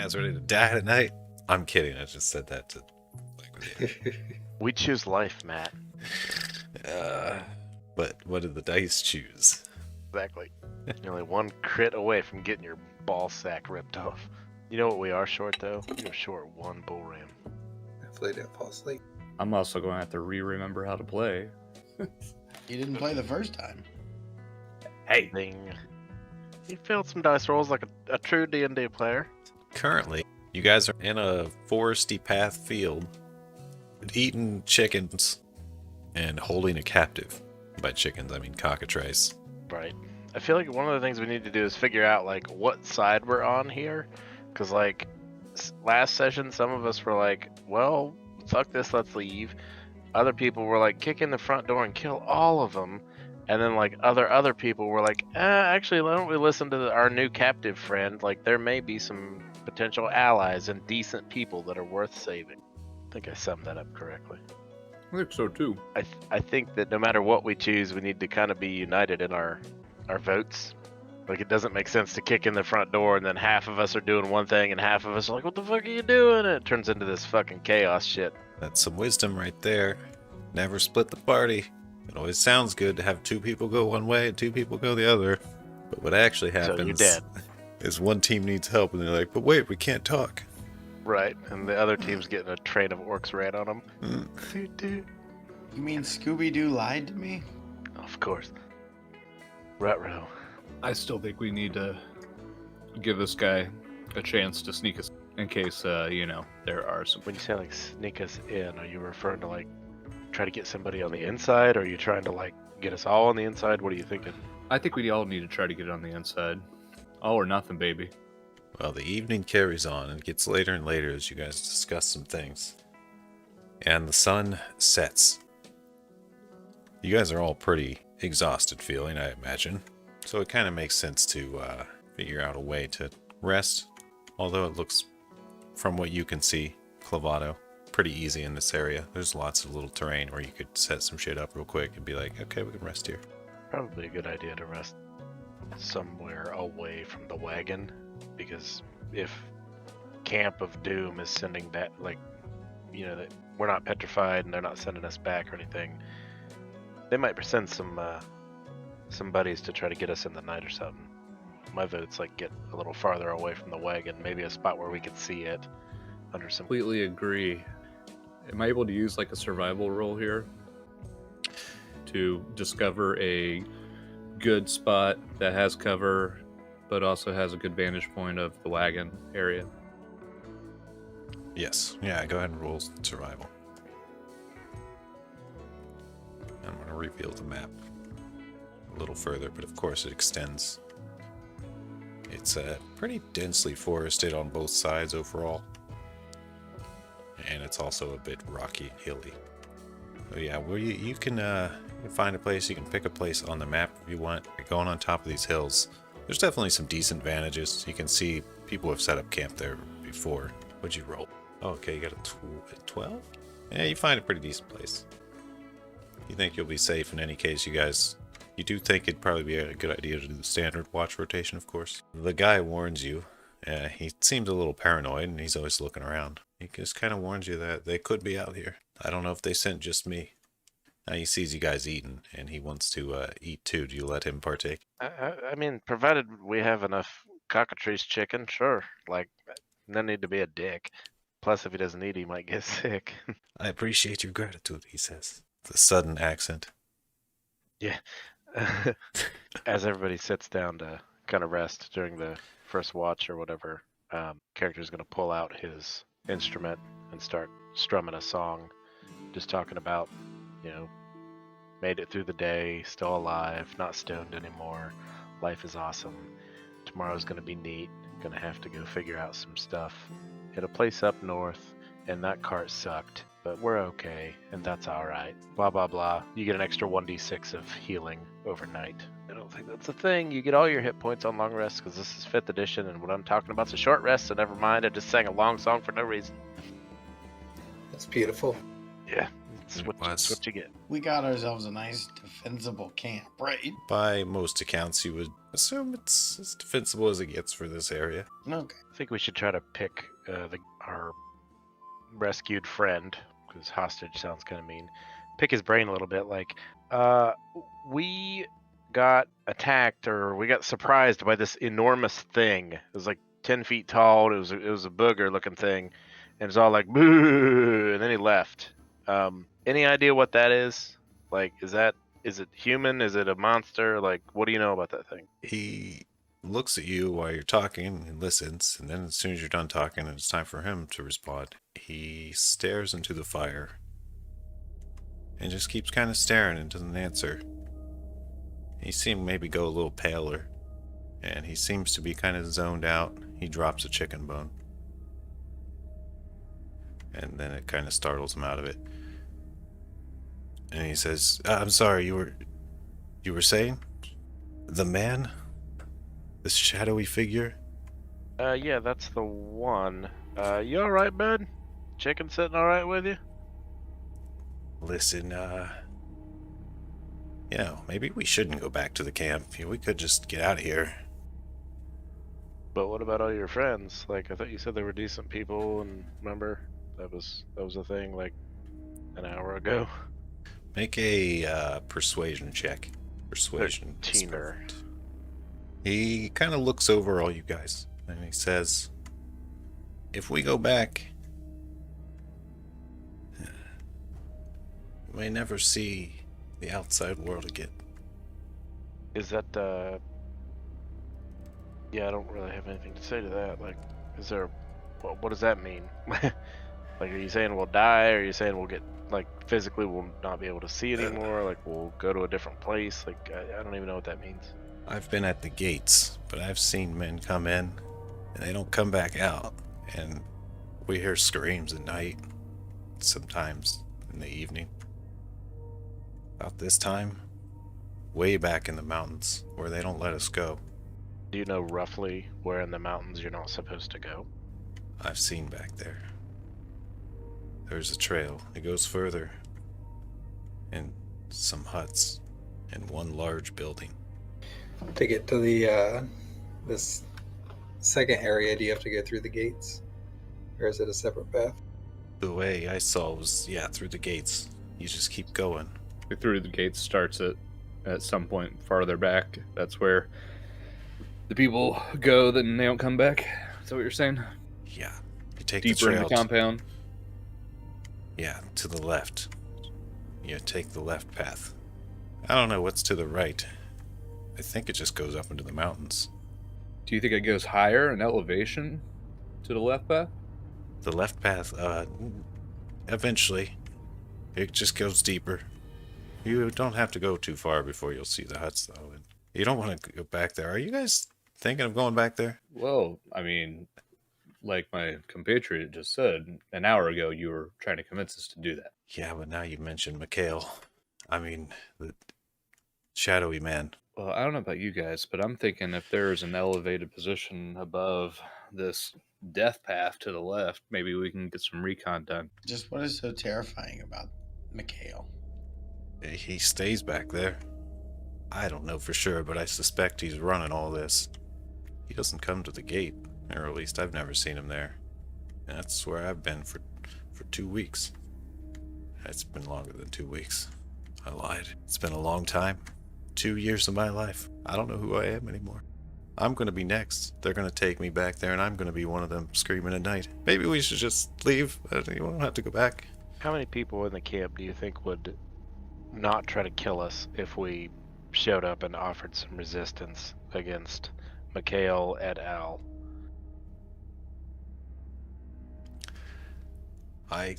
guys ready to die tonight? I'm kidding. I just said that to We choose life, Matt. But what did the dice choose? Exactly. You're only one crit away from getting your ball sack ripped off. You know what we are short, though? We are short one bull ram. Hopefully I didn't fall asleep. I'm also going to have to remember how to play. You didn't play the first time. Hey, Ding. You failed some dice rolls like a true D&D player. Currently, you guys are in a foresty path field, eating chickens and holding a captive. By chickens, I mean cockatrice. Right. I feel like one of the things we need to do is figure out, like, what side we're on here. Because, like, last session, some of us were like, well, fuck this, let's leave. Other people were like, kick in the front door and kill all of them. And then, like, other people were like, actually, why don't we listen to our new captive friend? Like, there may be some potential allies and decent people that are worth saving. I think I summed that up correctly. I think so too. I think that no matter what we choose, we need to kind of be united in our votes. Like, it doesn't make sense to kick in the front door and then half of us are doing one thing and half of us are like, what the fuck are you doing? And it turns into this fucking chaos shit. That's some wisdom right there. Never split the party. It always sounds good to have two people go one way and two people go the other. But what actually happens So you're dead. is one team needs help and they're like, but wait, we can't talk. Right. And the other team's getting a train of orcs ran on them. You mean Scooby-Doo lied to me? Of course. Ruh-roh. I still think we need to give this guy a chance to sneak us in case, there are some. When you say, like, sneak us in, are you referring to, like, try to get somebody on the inside? Or are you trying to, like, get us all on the inside? What are you thinking? I think we all need to try to get it on the inside. All or nothing, baby. Well, the evening carries on and it gets later and later as you guys discuss some things. And the sun sets. You guys are all pretty exhausted feeling, I imagine. So it kind of makes sense to figure out a way to rest. Although it looks, from what you can see, Clavado, pretty easy in this area. There's lots of little terrain where you could set some shit up real quick and be like, okay, we can rest here. Probably a good idea to rest somewhere away from the wagon. Because if Camp of Doom is sending back, like, that we're not petrified and they're not sending us back or anything, they might send some buddies to try to get us in the night or something. My vote's like get a little farther away from the wagon, maybe a spot where we could see it under some. Completely agree. Am I able to use like a survival roll here to discover a good spot that has cover but also has a good vantage point of the wagon area? Yes. Yeah, go ahead and roll survival. I'm going to reveal the map a little further, but of course it extends. It's pretty densely forested on both sides overall. And it's also a bit rocky and hilly. So yeah, where you can find a place, you can pick a place on the map if you want. You're going on top of these hills. There's definitely some decent vantages. You can see people have set up camp there before. What'd you roll? Oh, okay, you got a 12? Yeah, you find a pretty decent place. You think you'll be safe in any case, you do think it'd probably be a good idea to do the standard watch rotation, of course. The guy warns you. He seems a little paranoid and he's always looking around. He just kind of warns you that they could be out here. I don't know if they sent just me. Now he sees you guys eating and he wants to eat too. Do you let him partake? I mean, provided we have enough cockatrice chicken, sure. Like, no need to be a dick. Plus, if he doesn't eat, he might get sick. I appreciate your gratitude, he says. The sudden accent. Yeah. As everybody sits down to kind of rest during the first watch or whatever, character's going to pull out his instrument and start strumming a song, just talking about, made it through the day, still alive, not stoned anymore, life is awesome, tomorrow's going to be neat, going to have to go figure out some stuff, hit a place up north, and that cart sucked, but we're okay, and that's alright, blah blah blah. You get an extra 1d6 of healing overnight. I don't think that's a thing. You get all your hit points on long rest, because this is 5th edition, and what I'm talking about is a short rest, so never mind, I just sang a long song for no reason. That's beautiful. Yeah, That's It what, that's what you get. We got ourselves a nice defensible camp, right? By most accounts, you would assume it's as defensible as it gets for this area. Okay. I think we should try to pick our rescued friend, because hostage sounds kind of mean. Pick his brain a little bit. Like, we got attacked or we got surprised by this enormous thing. It was like 10 feet tall. It was a booger looking thing, and it's all like boo, and then he left. Any idea what that is? Like, is it human? Is it a monster? Like, what do you know about that thing? He looks at you while you're talking and listens, and then as soon as you're done talking and it's time for him to respond, he stares into the fire and just keeps kind of staring and doesn't answer. He seemed maybe go a little paler, and he seems to be kind of zoned out. He drops a chicken bone, and then it kind of startles him out of it. And he says, "I'm sorry, you were saying? The man? This shadowy figure?" Yeah, that's the one. You all right, bud? Chicken sitting all right with you? Listen, maybe we shouldn't go back to the camp. We could just get out of here. But what about all your friends? Like, I thought you said they were decent people, and remember that was a thing like an hour ago. Make a persuasion check. Persuasion. is 13. perfect. He kind of looks over all you guys, and he says, "If we go back, we may never see the outside world again." Is that Yeah, I don't really have anything to say to that. Like, is there what does that mean? Like, are you saying we'll die, or are you saying we'll get, like, physically we'll not be able to see anymore, like we'll go to a different place? Like, I don't even know what that means. I've been at the gates, but I've seen men come in, and they don't come back out. And we hear screams at night, sometimes in the evening. About this time, way back in the mountains, where they don't let us go. Do you know roughly where in the mountains you're not supposed to go? I've seen back there. There's a trail. It goes further. And some huts. And one large building. To get to the this second area, do you have to go through the gates, or is it a separate path? The way I saw was, through the gates. You just keep going. Through the gates starts at some point farther back. That's where the people go, then they don't come back. Is that what you're saying? Yeah. You take Deeper the trail. in the compound. To the left. You take the left path. I don't know what's to the right. I think it just goes up into the mountains. Do you think it goes higher in elevation to the left path? The left path, eventually, it just goes deeper. You don't have to go too far before you'll see the huts, though. And you don't want to go back there. Are you guys thinking of going back there? Well, I mean, like my compatriot just said, an hour ago you were trying to convince us to do that. Yeah, but now you mentioned Mikhail. I mean, the shadowy man. Well, I don't know about you guys, but I'm thinking if there's an elevated position above this death path to the left, maybe we can get some recon done. Just what is so terrifying about Mikhail? He stays back there. I don't know for sure, but I suspect he's running all this. He doesn't come to the gate, or at least I've never seen him there. And that's where I've been for 2 weeks. It's been longer than 2 weeks. I lied. It's been a long time. 2 years of my life. I don't know who I am anymore. I'm going to be next. They're going to take me back there, and I'm going to be one of them screaming at night. Maybe we should just leave. You don't have to go back. How many people in the camp do you think would not try to kill us if we showed up and offered some resistance against Mikhail et al? I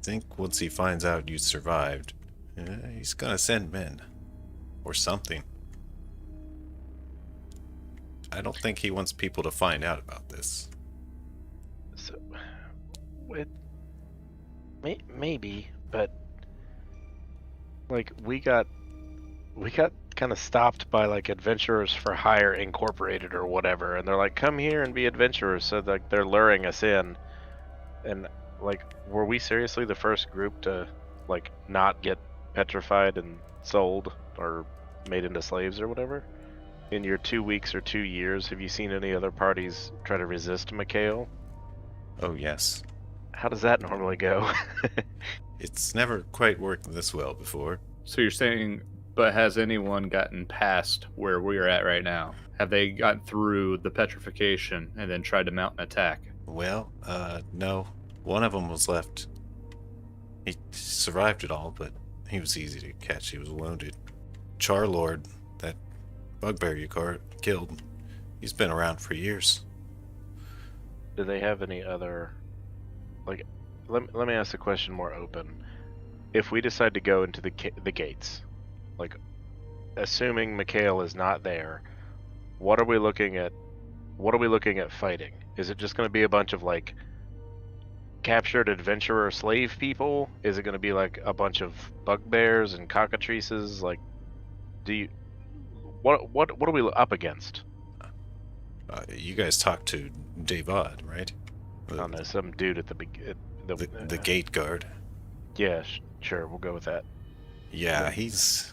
think once he finds out you survived, he's going to send men. Or something. I don't think he wants people to find out about this. So, maybe, but like we got kind of stopped by like Adventurers for Hire Incorporated or whatever, and they're like, "Come here and be adventurers." So like they're luring us in, and like, were we seriously the first group to like not get petrified and sold or made into slaves or whatever? In your 2 weeks or 2 years, have you seen any other parties try to resist Mikhail? Oh, yes. How does that normally go? It's never quite worked this well before. So you're saying, but has anyone gotten past where we're at right now? Have they gotten through the petrification and then tried to mount an attack? Well, no. One of them was left. He survived it all, but he was easy to catch. He was wounded. Charlord, that bugbear you killed, he's been around for years. Do they have any other, like, let me ask the question more open. If we decide to go into the gates, like, assuming Mikhail is not there, what are we looking at? What are we looking at fighting? Is it just going to be a bunch of like captured adventurer slave people? Is it going to be like a bunch of bugbears and cockatrices? Like, what are we up against? You guys talked to Davad, right? I don't know, some dude at The gate guard. Yeah, sure, we'll go with that. Yeah, he's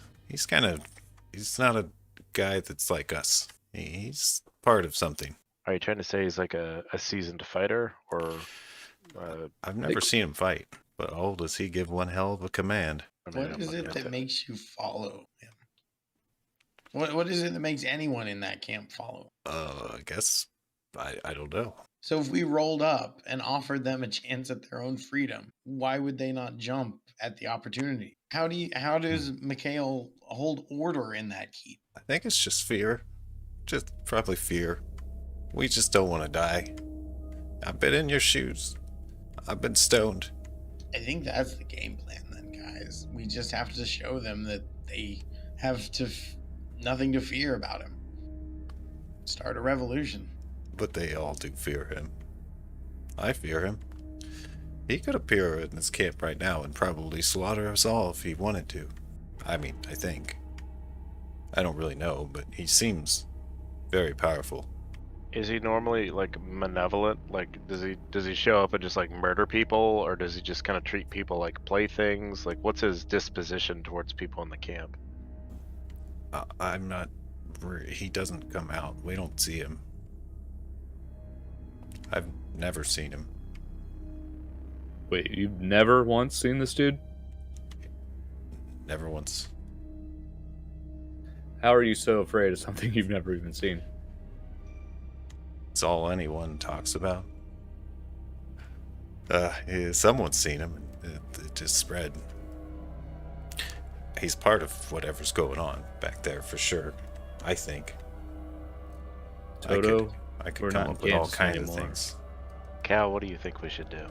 not a guy that's like us. He's part of something. Are you trying to say he's like a seasoned fighter, or? I've never seen him fight, but does he give one hell of a command? What is it that makes you follow him? What is it that makes anyone in that camp follow? I guess I don't know. So if we rolled up and offered them a chance at their own freedom, why would they not jump at the opportunity? How does Mikhail hold order in that keep? I think it's just fear. Just probably fear. We just don't want to die. I've been in your shoes. I've been stoned. I think that's the game plan then, guys. We just have to show them that they have nothing to fear about him. Start a revolution. But they all do fear him. I fear him. He could appear in this camp right now and probably slaughter us all if he wanted to. I mean, I think. I don't really know, but he seems very powerful. Is he normally like malevolent? Like, does he show up and just like murder people, or does he just kind of treat people like playthings? Like, what's his disposition towards people in the camp? I'm not. He doesn't come out. We don't see him. I've never seen him. Wait, you've never once seen this dude? Never once. How are you so afraid of something you've never even seen? It's all anyone talks about. Someone's seen him. It just spread. He's part of whatever's going on back there for sure. I think. Toto, I could we're come not up with all Kansas kinds of anymore. things. Cal, what do you think we should do?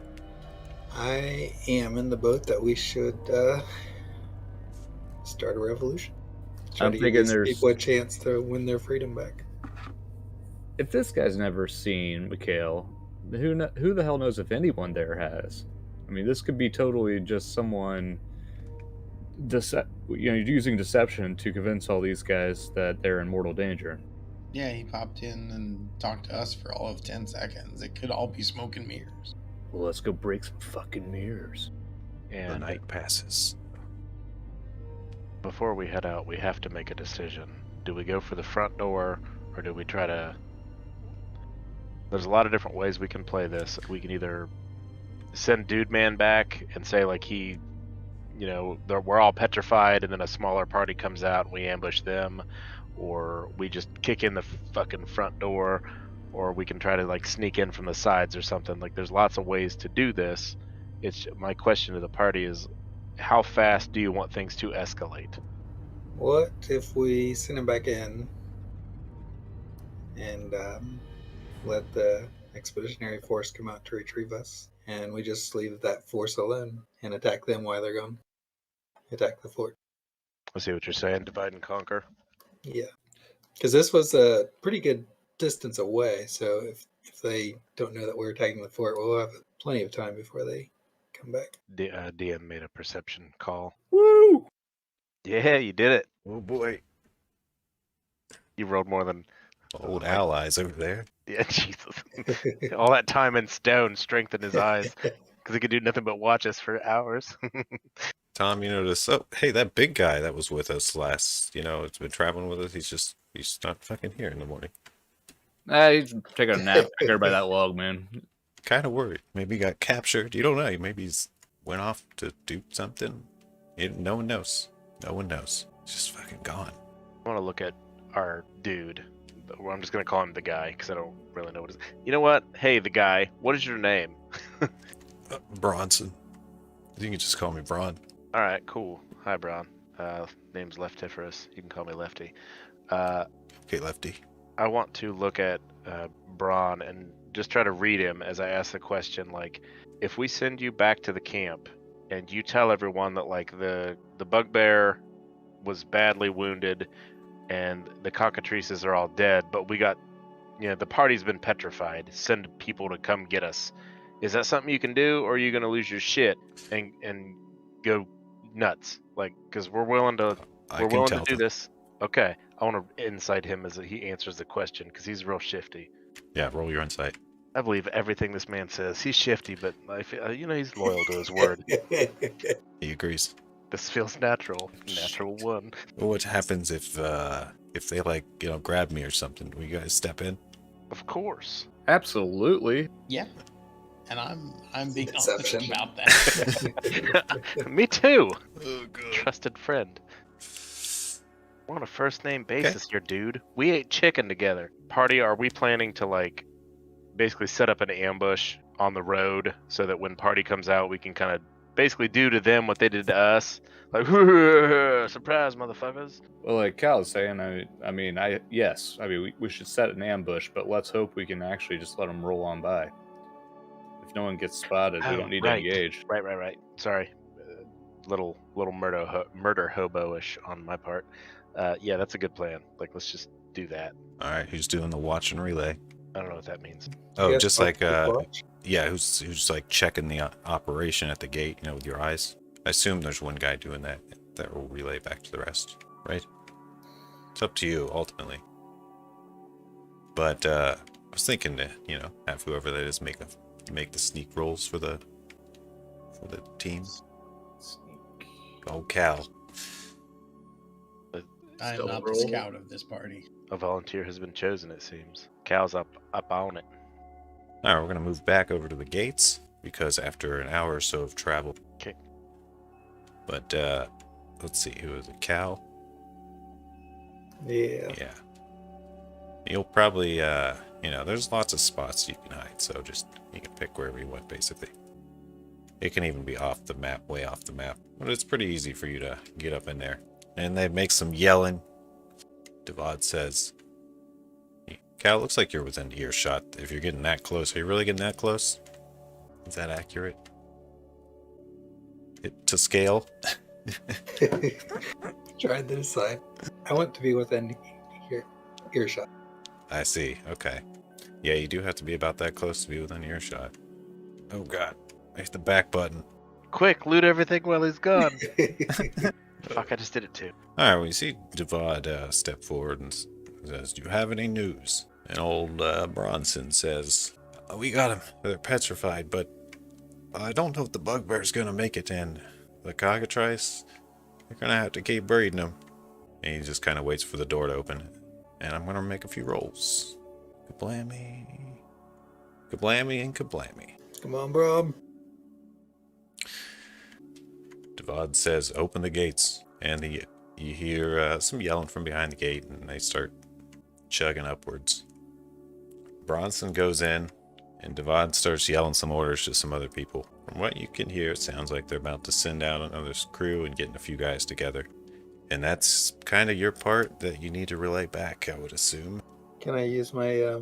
I am in the boat that we should start a revolution. Try I'm to give thinking these there's- people a chance to win their freedom back. If this guy's never seen Mikhail, who the hell knows if anyone there has? I mean, this could be totally just someone using deception to convince all these guys that they're in mortal danger. Yeah, he popped in and talked to us for all of 10 seconds. It could all be smoke and mirrors. Well, let's go break some fucking mirrors. The And night passes. before we head out, we have to make a decision. Do we go for the front door, or do we try to... There's a lot of different ways we can play this. We can either send Dude Man back and say, like, we're all petrified, and then a smaller party comes out and we ambush them, or we just kick in the fucking front door, or we can try to, like, sneak in from the sides or something. Like, there's lots of ways to do this. It's my question to the party is, how fast do you want things to escalate? What if we send him back in and let the expeditionary force come out to retrieve us, and we just leave that force alone and attack them while they're gone? Attack the fort. I see what you're saying. Divide and conquer. Yeah. Because this was a pretty good distance away, so if they don't know that we're attacking the fort, we'll have plenty of time before they come back. DM made a perception call. Woo! Yeah, you did it. Oh boy. You rolled more than... Old allies over there. Yeah, Jesus. All that time in stone strengthened his eyes, because he could do nothing but watch us for hours. Tom, you notice, oh, hey, that big guy that was with us last, it's been traveling with us. He's not fucking here in the morning. He's taking a nap back there by that log, man. Kind of worried. Maybe he got captured. You don't know. Maybe he's went off to do something. No one knows. No one knows. He's just fucking gone. I want to look at our dude. I'm just gonna call him the guy because I don't really know what his. You know what? Hey, the guy. What is your name? Bronson. You can just call me Bron. All right, cool. Hi, Bron. Name's Leftiferous. You can call me Lefty. Okay, Lefty. I want to look at Bron and just try to read him as I ask the question, like, if we send you back to the camp and you tell everyone that, like, the bugbear was badly wounded and the cockatrices are all dead, but we got, the party's been petrified, send people to come get us. Is that something you can do, or are you going to lose your shit and go nuts? Like, because we're willing to do this. Okay, I want to insight him as he answers the question because he's real shifty. Yeah, roll your insight. I believe everything this man says. He's shifty, but I feel, he's loyal to his word. He agrees. This feels natural. Natural one. What happens if they grab me or something? Will you guys step in? Of course. Absolutely. Yeah. And I'm being honest Deception. about that. Me too. Oh god. Trusted friend. We're on a first name basis here, dude. We ate chicken together. Party, are we planning to basically set up an ambush on the road so that when party comes out, we can kind of basically do to them what they did to us? Like, surprise, motherfuckers. Well, like Cal was saying, yes. We should set an ambush, but let's hope we can actually just let them roll on by. If no one gets spotted, we don't need to engage. Right. Sorry. Little murder hobo-ish on my part. Yeah, that's a good plan. Let's just do that. All right, who's doing the watch and relay? I don't know what that means. Oh, Yes, just watch. yeah, who's checking the operation at the gate, with your eyes. I assume there's one guy doing that will relay back to the rest, right? It's up to you ultimately. But I was thinking to, have whoever that is make the sneak rolls for the team. Oh, Cal. I am Stealth not the roll. scout of this party. A volunteer has been chosen, it seems. Cal's up on it. All right, we're gonna move back over to the gates because after an hour or so of travel. Okay. But let's see, who is it? Cal. Yeah. Yeah. You'll probably, there's lots of spots you can hide, so you can pick wherever you want, basically. It can even be off the map, way off the map. But it's pretty easy for you to get up in there. And they make some yelling. Devad says, Cal, looks like you're within earshot. If you're getting that close, are you really getting that close? Is that accurate? To scale? Trying to decide. I want to be within earshot. I see. Okay. Yeah, you do have to be about that close to be within earshot. Oh god. There's the back button. Quick, loot everything while he's gone. Fuck, I just did it too. Alright, well, you see Devad step forward and says, do you have any news? And old Bronson says, we got him. They're petrified, but I don't know if the bugbear's gonna make it, and the cockatrice, they're gonna have to keep breeding them. And he just kind of waits for the door to open. And I'm gonna make a few rolls. Kablammy. Kablammy and kablammy. Come on, bro. Devad says, open the gates. And you hear some yelling from behind the gate, and they start chugging upwards. Bronson goes in, and Devad starts yelling some orders to some other people. From what you can hear, it sounds like they're about to send out another crew and getting a few guys together. And that's kind of your part that you need to relay back, I would assume. Can I use my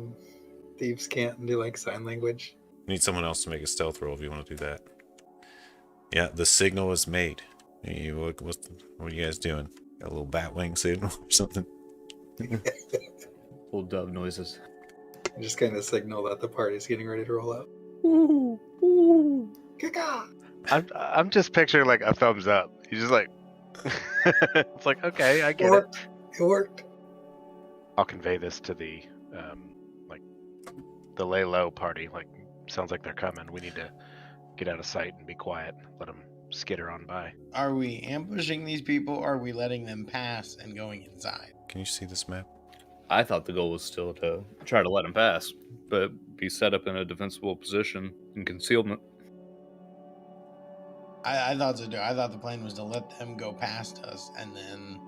thieves' cant and do sign language? You need someone else to make a stealth roll if you want to do that. Yeah, the signal is made. What are you guys doing? Got a little bat wing signal or something? Little dove noises. I'm just kind of signal that the party's getting ready to roll out. Ooh, ooh. Kaka! I'm just picturing a thumbs up. He's just like, it's like, okay, I get it. It worked. I'll convey this to the the lay low party. Sounds like they're coming. We need to get out of sight and be quiet. Let them skitter on by. Are we ambushing these people, or are we letting them pass and going inside? Can you see this map? I thought the goal was still to try to let him pass, but be set up in a defensible position in concealment. I thought so too. I thought the plan was to let them go past us and then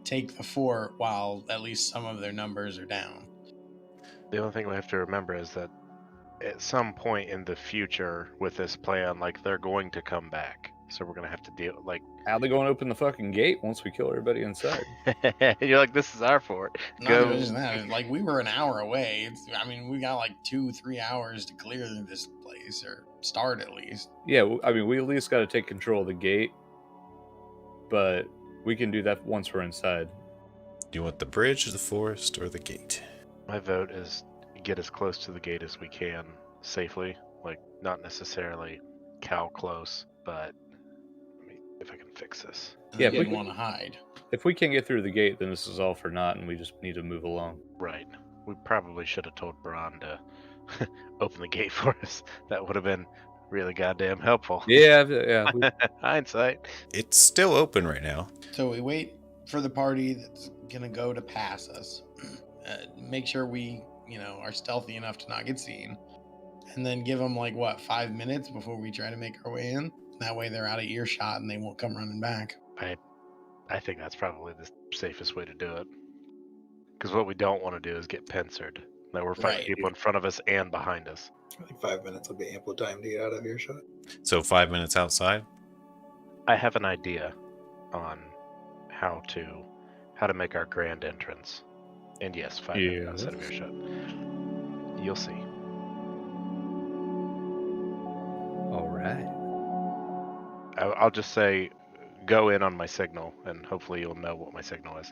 take the fort while at least some of their numbers are down. The only thing we have to remember is that at some point in the future with this plan, like they're going to come back. So we're gonna have to deal like How they going to open the fucking gate once we kill everybody inside? you're like, this is our fort. Not Go. even just that, like we were an hour away. I mean, we got like 2-3 hours to clear this place or start at least. Yeah, I mean, we at least got to take control of the gate, but we can do that once we're inside. Do you want the bridge, the forest, or the gate? My vote is get as close to the gate as we can safely. Like not necessarily cow close, but let me if I can fix this. And Yeah, they we didn't could- want to hide. If we can't get through the gate, then this is all for naught, and we just need to move along. Right. We probably should have told Bron to open the gate for us. That would have been really goddamn helpful. Yeah. Hindsight. It's still open right now. So we wait for the party that's gonna go to pass us. Make sure we, are stealthy enough to not get seen, and then give them 5 minutes before we try to make our way in. That way they're out of earshot and they won't come running back. I think that's probably the safest way to do it. Because what we don't want to do is get pincered. That we're fighting Right. people in front of us and behind us. I think 5 minutes will be ample time to get out of earshot. So 5 minutes outside. I have an idea on how to make our grand entrance. And yes, 5 minutes Yeah. outside of earshot. You'll see. All right. I'll just say, go in on my signal, and hopefully you'll know what my signal is.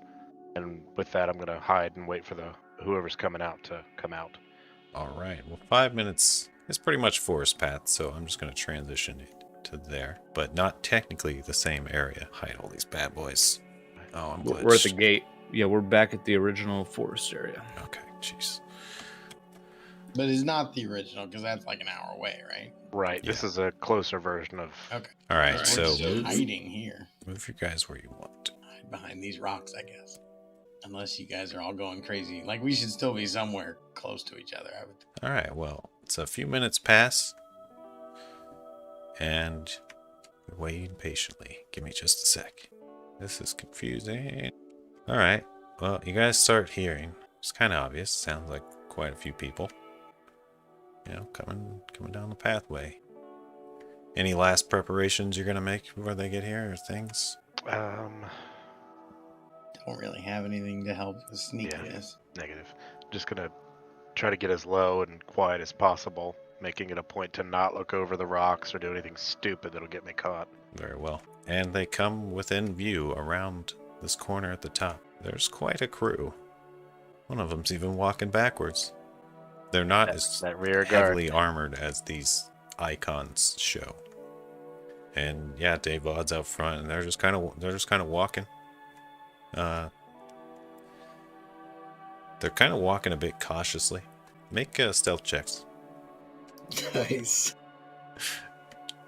And with that, I'm gonna hide and wait for whoever's coming out to come out. All right. Well, 5 minutes is pretty much forest path, so I'm just going to transition it to there, but not technically the same area. Hide all these bad boys. Oh, I'm glitched. We're at the gate. Yeah, we're back at the original forest area. Okay, jeez. But it's not the original because that's like an hour away, right? Right. This is a closer version of. Okay. All right, We're so just move, hiding here. move your guys where you want. Hide behind these rocks, I guess. Unless you guys are all going crazy. Like we should still be somewhere close to each other. I would. All right, well, it's a few minutes pass, and we're waiting patiently. Give me just a sec. This is confusing. All right, well, you guys start hearing. It's kind of obvious. Sounds like quite a few people. Coming down the pathway. Any last preparations you're gonna make before they get here, or things? Don't really have anything to help with sneakiness. Negative. Just gonna try to get as low and quiet as possible, making it a point to not look over the rocks or do anything stupid that'll get me caught. Very well. And they come within view around this corner at the top. There's quite a crew. One of them's even walking backwards. They're not as That rear guard. heavily armored as these icons show. And yeah, Dave Vaughn's out front, and they're just kind of walking. They're kind of walking a bit cautiously. Make stealth checks. Nice.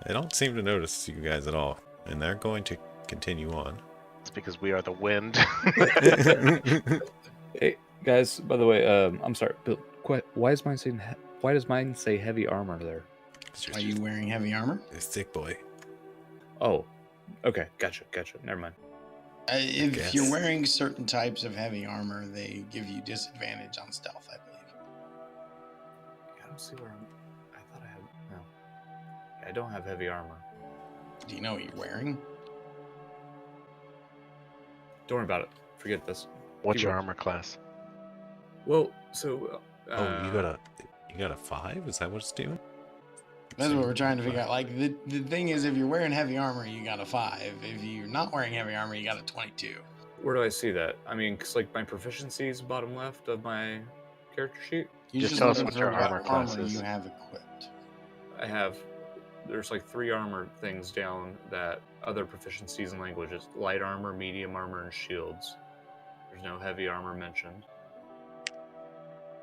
They don't seem to notice you guys at all, and they're going to continue on. It's because we are the wind. Hey guys, by the way, I'm sorry, but why does mine say heavy armor there? Are you wearing heavy armor? It's thick boy. Oh, okay, gotcha. Never mind. If Guess. you're wearing certain types of heavy armor, they give you disadvantage on stealth, I believe. I don't see where I thought I had. No, I don't have heavy armor. Do you know what you're wearing? Don't worry about it. Forget this. What's Keep your going. armor class? Well, so. Oh, you got a 5? Is that what it's doing? That's what we're trying to figure out. Like the thing is, if you're wearing heavy armor, you got a 5. If you're not wearing heavy armor, you got a 22. Where do I see that? I mean, cause like my proficiency is bottom left of my character sheet. You Just tell us looking what your for armor class is. you have equipped. There's like 3 armor things down that other proficiencies in languages: light armor, medium armor, and shields. There's no heavy armor mentioned.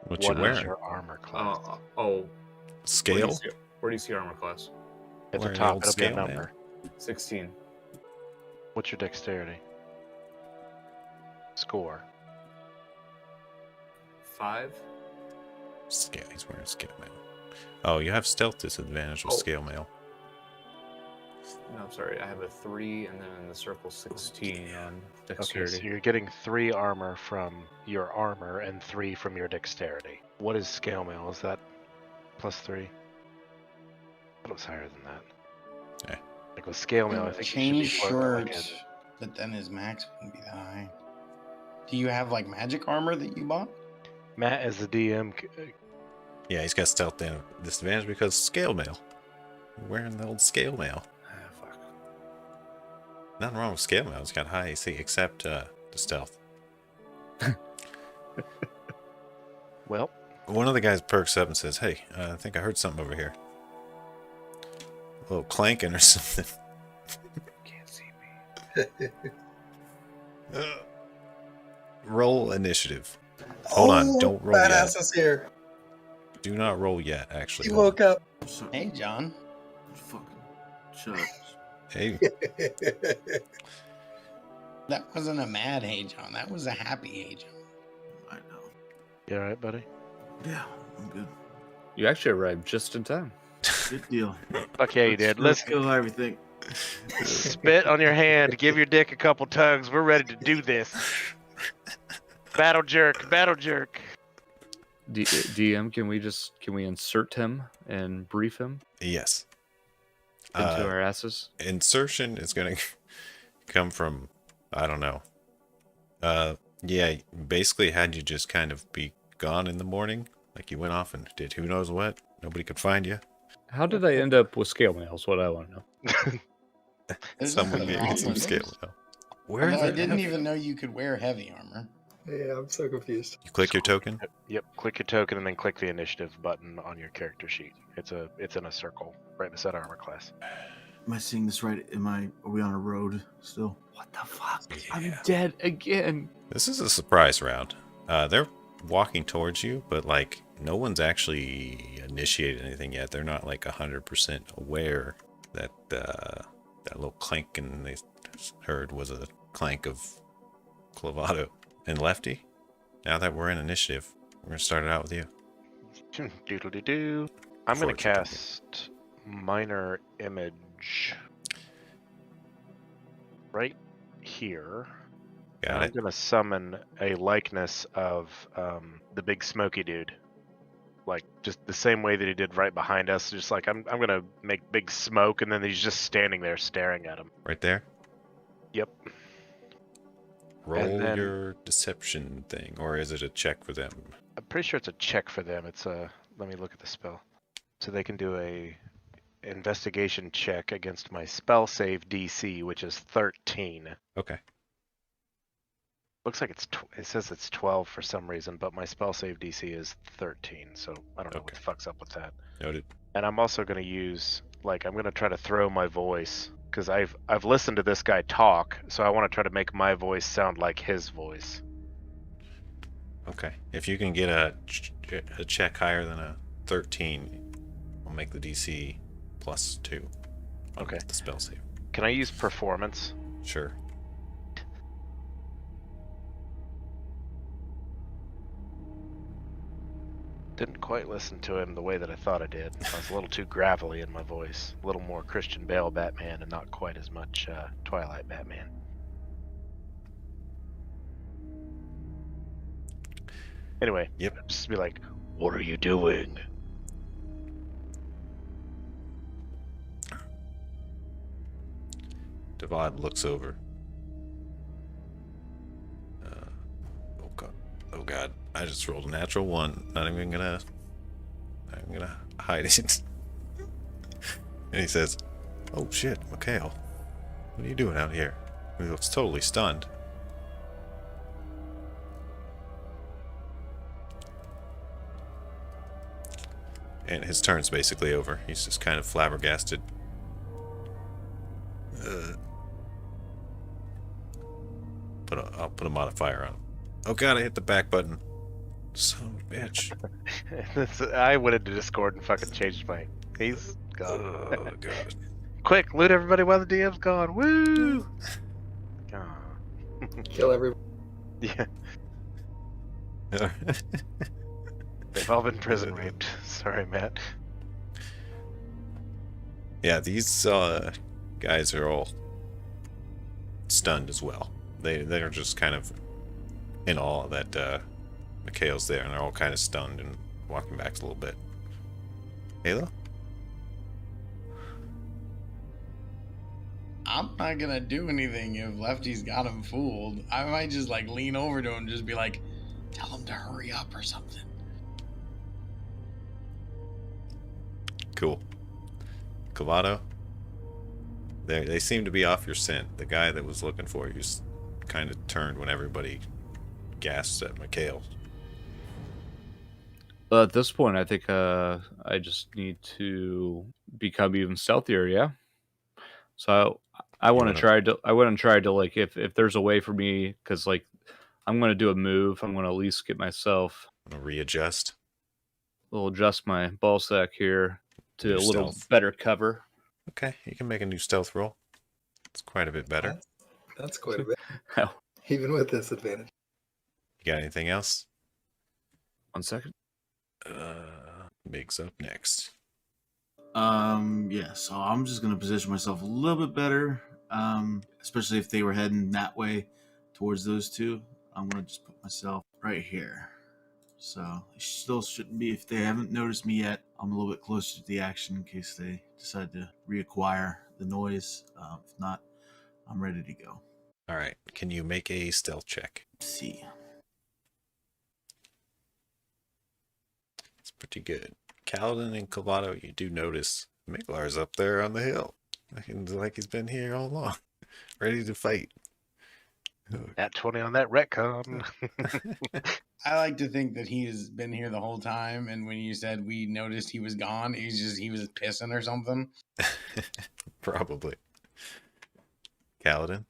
What you What is wearing? your armor class? Where do Scale? you see armor class? At the wearing top, old it'll be a scale, man. number. 16. What's your dexterity? Score. 5. Scale. He's wearing scale mail. Oh, you have stealth disadvantage with Oh. scale mail. No, I'm sorry. I have a 3, and then in the circle 16 on Okay, dexterity. so you're getting 3 armor from your armor and 3 from your dexterity. What is scale mail? Is that +3? I thought it was higher than that. Okay. Like with scale mail, I think you should be Change floating at, like, shorts, but then his max wouldn't be that high. Do you have like magic armor that you bought? Matt, as the DM, Yeah, he's got stealth disadvantage because scale mail. You're wearing the old scale mail. Ah, fuck. Nothing wrong with scale mail. It's got high AC except the stealth. well, One of the guys perks up and says, "Hey, I think I heard something over here. A little clanking or something." Can't see me. Roll initiative. Hold on, don't roll yet. Badass is here. Do not roll yet, actually. He Hold woke up. So, Hey, John. fucking shut up. Hey, That wasn't a mad hey, John. That was a happy hey, John. I know. you all right, buddy? Yeah, I'm good. You actually arrived just in time. Good deal. Fuck yeah, you did. Let's kill everything. spit on your hand. Give your dick a couple tugs. We're ready to do this. Battle jerk. Battle jerk. DM, can we insert him and brief him yes. into our asses? Insertion is going to come from, I don't know. Yeah, basically had you just kind of be gone in the morning, like you went off and did who knows what. Nobody could find you. How did I end up with scale mail is what I want to know. There's Someone nothing gave wrong you some with scale it. mail. Where Although I the didn't F- even know you could wear heavy armor. Yeah, I'm so confused. You click your token? Yep. Click your token and then click the initiative button on your character sheet. It's in a circle right beside armor class. Am I seeing this right? Are we on a road still? What the fuck? I'm Yeah. dead again. This is a surprise round. They're walking towards you, but like no one's actually initiated anything yet. They're not like 100% aware that that little clanking they heard was a clank of Clavato. And Lefty, now that we're in initiative, we're gonna start it out with you. Doodly doo. I'm gonna Fortune token. cast minor image right here. Got I'm it. gonna summon a likeness of the big smoky dude. Like just the same way that he did right behind us. Just like I'm gonna make big smoke and then he's just standing there staring at him. Right there. Yep. Roll then- your deception thing, or is it a check for them? I'm pretty sure it's a check for them. It's a let me look at the spell. So they can do a investigation check against my spell save DC, which is 13. Okay. Looks like it says it's 12 for some reason, but my spell save DC is 13, so I don't know what Okay. the fuck's up with that. Noted. And I'm also going to use I'm going to try to throw my voice because I've listened to this guy talk, so I want to try to make my voice sound like his voice. Okay. If you can get a check higher than a 13, we'll make the DC +2. on Okay. The spell save. Can I use performance? Sure. Didn't quite listen to him the way that I thought I did. I was a little too gravelly in my voice, a little more Christian Bale Batman and not quite as much Twilight Batman. Anyway, Yep. just be like, "What are you doing?" Devad looks over. Oh god. Oh god. I just rolled a natural 1. Not even gonna hide it. And he says, "Oh shit, Mikhail. What are you doing out here?" He looks totally stunned. And his turn's basically over. He's just kind of flabbergasted. I'll put a modifier on him. Oh god, I hit the back button. Son of a bitch. I went into Discord and fucking changed my. He's gone. Oh god. Quick, loot everybody while the DM's gone. Woo! Aw. Kill everybody. Yeah, they've all been prison raped. Sorry, Matt. Yeah, these guys are all stunned as well. They're just kind of in awe that Mikhail's there, and they're all kind of stunned and walking back a little bit. Halo? I'm not gonna do anything if Lefty's got him fooled. I might just like lean over to him and just be like, tell him to hurry up or something. Cool. Cavado? They seem to be off your scent. The guy that was looking for you kind of turned when everybody gasped at Mikhail. At this point, I think I just need to become even stealthier. Yeah. So I want to try to. I want to try to like if there's a way for me, because like I'm going to do a move. I'm going to at least get myself. I'm gonna readjust. We'll adjust my ball sack here to Your a little stealth. better cover. Okay, you can make a new stealth roll. It's quite a bit better. That's quite a bit, Oh, even with this advantage. You got anything else? 1 second. Big's up next. Yeah, so I'm just gonna position myself a little bit better. Especially if they were heading that way towards those two. I'm gonna just put myself right here. So it still shouldn't be, if they haven't noticed me yet, I'm a little bit closer to the action in case they decide to reacquire the noise. If not, I'm ready to go. All right, can you make a stealth check? Let's see. It's pretty good. Kaladin and Cavado, you do notice Miglar's up there on the hill. Looking like he's been here all along, ready to fight. At 20 on that retcon. I like to think that he has been here the whole time, and when you said we noticed he was gone, he was pissing or something. Probably. Kaladin,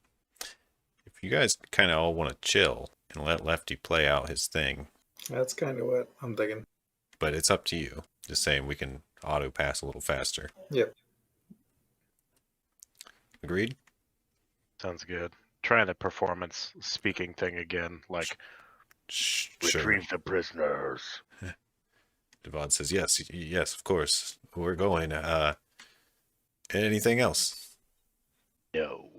if you guys kind of all want to chill and let Lefty play out his thing, That's kind of what I'm thinking. but it's up to you. Just saying we can auto pass a little faster. Yep. Agreed? Sounds good. Trying the performance speaking thing again, like Sure. retrieve the prisoners. Devon says, yes, of course. We're going. Anything else? No.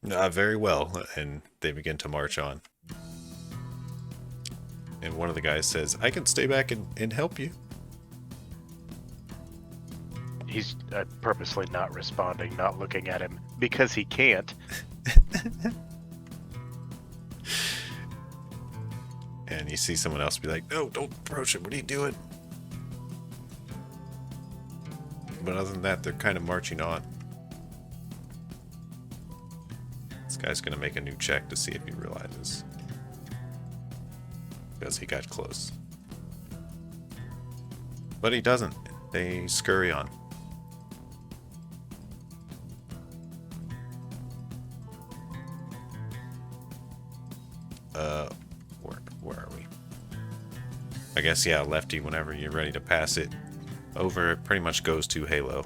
Very well. And they begin to march on. And one of the guys says, I can stay back and help you. He's purposely not responding, not looking at him because he can't. And you see someone else be like, no, don't approach him. What are you doing? But other than that, they're kind of marching on. This guy's going to make a new check to see if he realizes. Because he got close. But he doesn't. They scurry on. Where are we? I guess, yeah, Lefty, whenever you're ready to pass it over, it pretty much goes to Halo.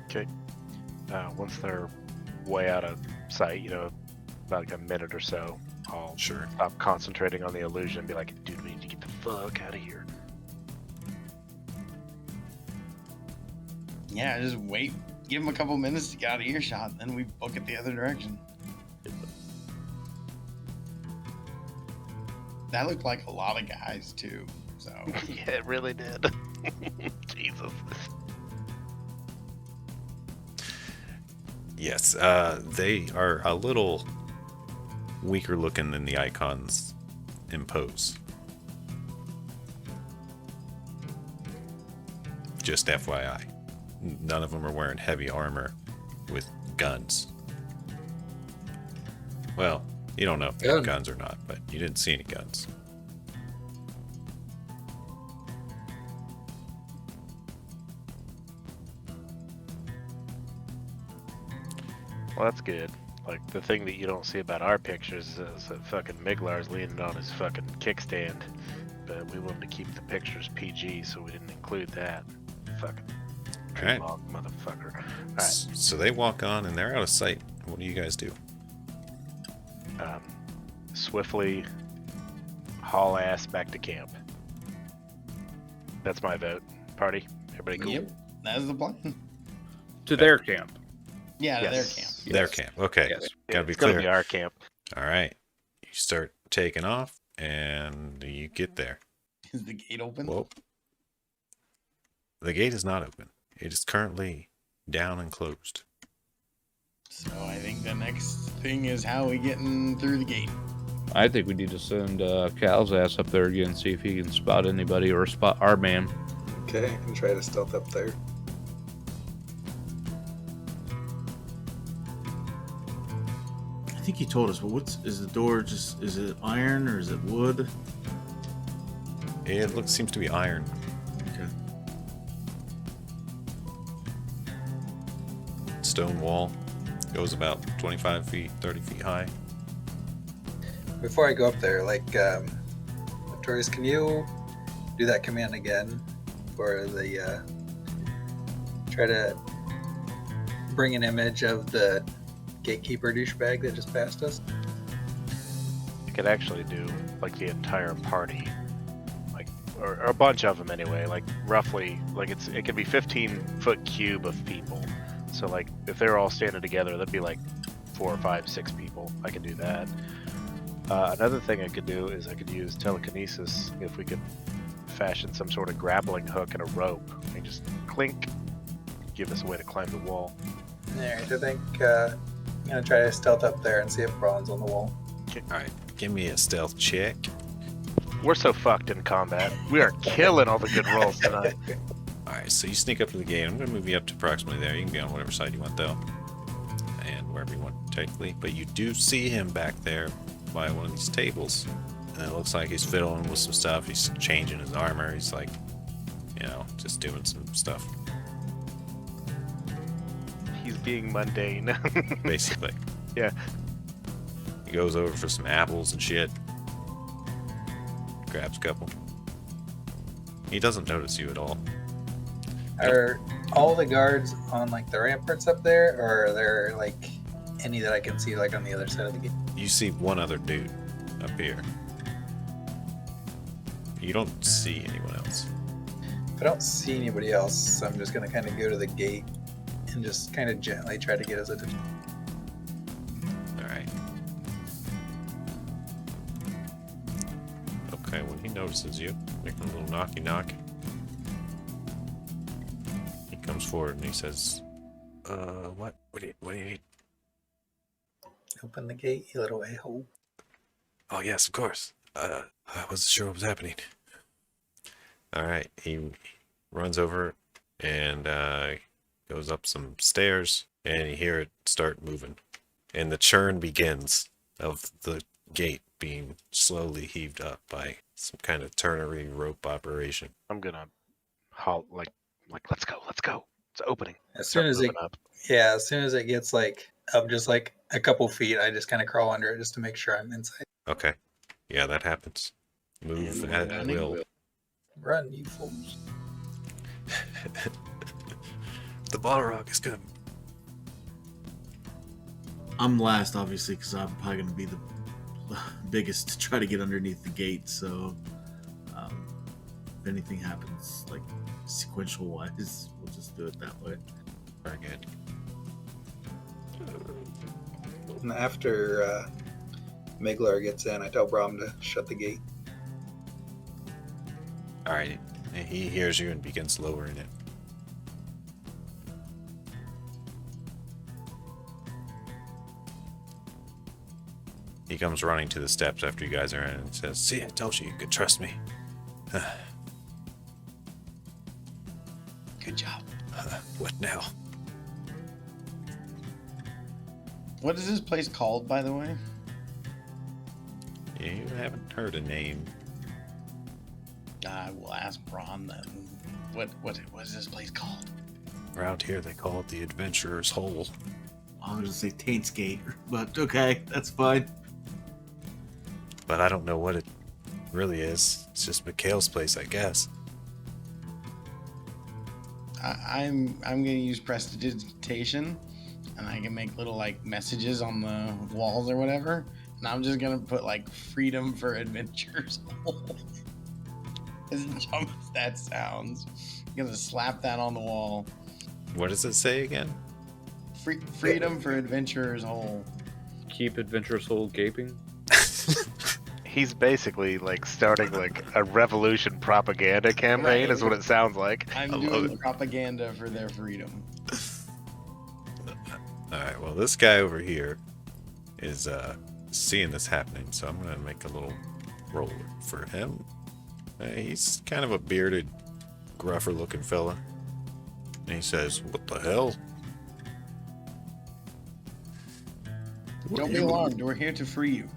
Okay. Once they're way out of sight, about like a minute or so, I'll Sure. stop concentrating on the illusion and be like, dude, we need to get the fuck out of here. Yeah, just wait. Give him a couple minutes to get out of earshot, then we book it the other direction. That looked like a lot of guys too. So Yeah, it really did. Jesus. Yes, they are a little weaker looking than the icons impose. Just FYI. None of them are wearing heavy armor with guns. Well, you don't know if they have Gun. guns or not, but you didn't see any guns. Well, that's good. Like, the thing that you don't see about our pictures is that fucking Miglar's leaning on his fucking kickstand. But we wanted to keep the pictures PG, so we didn't include that. Fucking All right. log motherfucker. All right. So they walk on and they're out of sight. What do you guys do? Swiftly haul ass back to camp. That's my vote. Party. Everybody cool? Yep, that's the plan. To their camp. Yeah, to their Yes. camp. Their Yes. camp. Okay. Yes. Gotta be it's gonna clear. be our camp. All right. You start taking off and you get there. Is the gate open? Well, the gate is not open. It is currently down and closed. So I think the next thing is how we getting through the gate. I think we need to send Cal's ass up there again, see if he can spot anybody or spot our man. Okay, I can try to stealth up there. I think he told us, but is the door just, is it iron or is it wood? It seems to be iron. Okay. Stone wall. Goes about 25 feet, 30 feet high. Before I go up there, like, Victorious, can you do that command again for the, try to bring an image of the gatekeeper douchebag that just passed us? You could actually do like the entire party, like or a bunch of them anyway. Like roughly, like it could be 15-foot cube of people. So like if they're all standing together, that'd be like 4 or 5, 6 people. I could do that. Another thing I could do is I could use telekinesis if we could fashion some sort of grappling hook and a rope and just clink, give us a way to climb the wall. Alright, I think, I'm gonna try to stealth up there and see if Braun's on the wall. Alright, give me a stealth check. We're so fucked in combat. We are killing all the good rolls tonight. Alright, so you sneak up to the gate. I'm going to move you up to approximately there. You can be on whatever side you want, though. And wherever you want, technically. But you do see him back there by one of these tables. And it looks like he's fiddling with some stuff. He's changing his armor. He's like, just doing some stuff, He's being mundane. basically. Yeah. He goes over for some apples and shit. Grabs a couple. He doesn't notice you at all. Are all the guards on like the ramparts up there, or are there like any that I can see like on the other side of the gate? You see one other dude up here. You don't see anyone else. If I don't see anybody else, I'm just gonna kind of go to the gate and just kind of gently try to get his attention. Alright. Okay, when he notices you, making a little knocky knock, he comes forward and he says, what? What do you need? Open the gate, you little a-hole. Oh, yes, of course. I wasn't sure what was happening. Alright, he runs over and goes up some stairs, and you hear it start moving. And the churn begins of the gate being slowly heaved up by some kind of ternary rope operation. I'm gonna halt like let's go. It's opening. As soon as it, Open up. yeah, as soon as it gets like up just like a couple feet, I just kind of crawl under it just to make sure I'm inside. Okay. Yeah, that happens. Move And at running will. Run, you fools! The Balrog is coming. I'm last, obviously, because I'm probably going to be the biggest to try to get underneath the gate. So, if anything happens, like sequential wise, we'll just do it that way. Very good. And after Miglar gets in, I tell Braum to shut the gate. Alright. And he hears you and begins lowering it. He comes running to the steps after you guys are in and says, "See, I told you could trust me." Good job. What now? What is this place called, by the way? You haven't heard a name. I will ask Braun then. What is this place called? Around here they call it the Adventurer's Hole. I was going to say Taint's Gate, but okay, that's fine. But I don't know what it really is. It's just Mikhail's place, I guess. I'm gonna use prestidigitation, and I can make little like messages on the walls or whatever. And I'm just gonna put like freedom for adventures. As dumb as that sounds, I'm gonna slap that on the wall. What does it say again? Freedom for adventurers whole. Keep Adventurous Soul gaping. He's basically like starting like a revolution propaganda campaign, is what it sounds like. I'm I love doing it. propaganda for their freedom. Alright, well, this guy over here is seeing this happening, so I'm going to make a little roll for him. He's kind of a bearded, gruffer looking fella. And he says, "What the hell? Don't be alarmed. We're here to free you.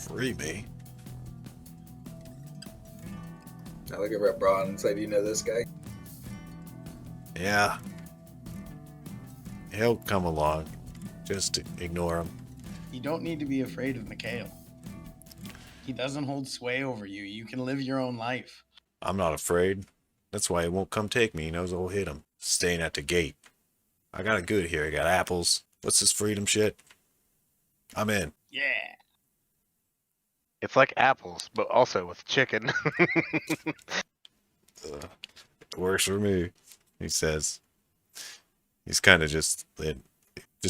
Free me?" I look over at Braun and say, "Do you know this guy?" Yeah. He'll come along. Just ignore him. You don't need to be afraid of Mikhail. He doesn't hold sway over you. You can live your own life. I'm not afraid. That's why he won't come take me. He knows I'll hit him. Staying at the gate. I got it good here. I got apples. What's this freedom shit? I'm in. Yeah. It's like apples, but also with chicken. It works for me, he says. He's kind of just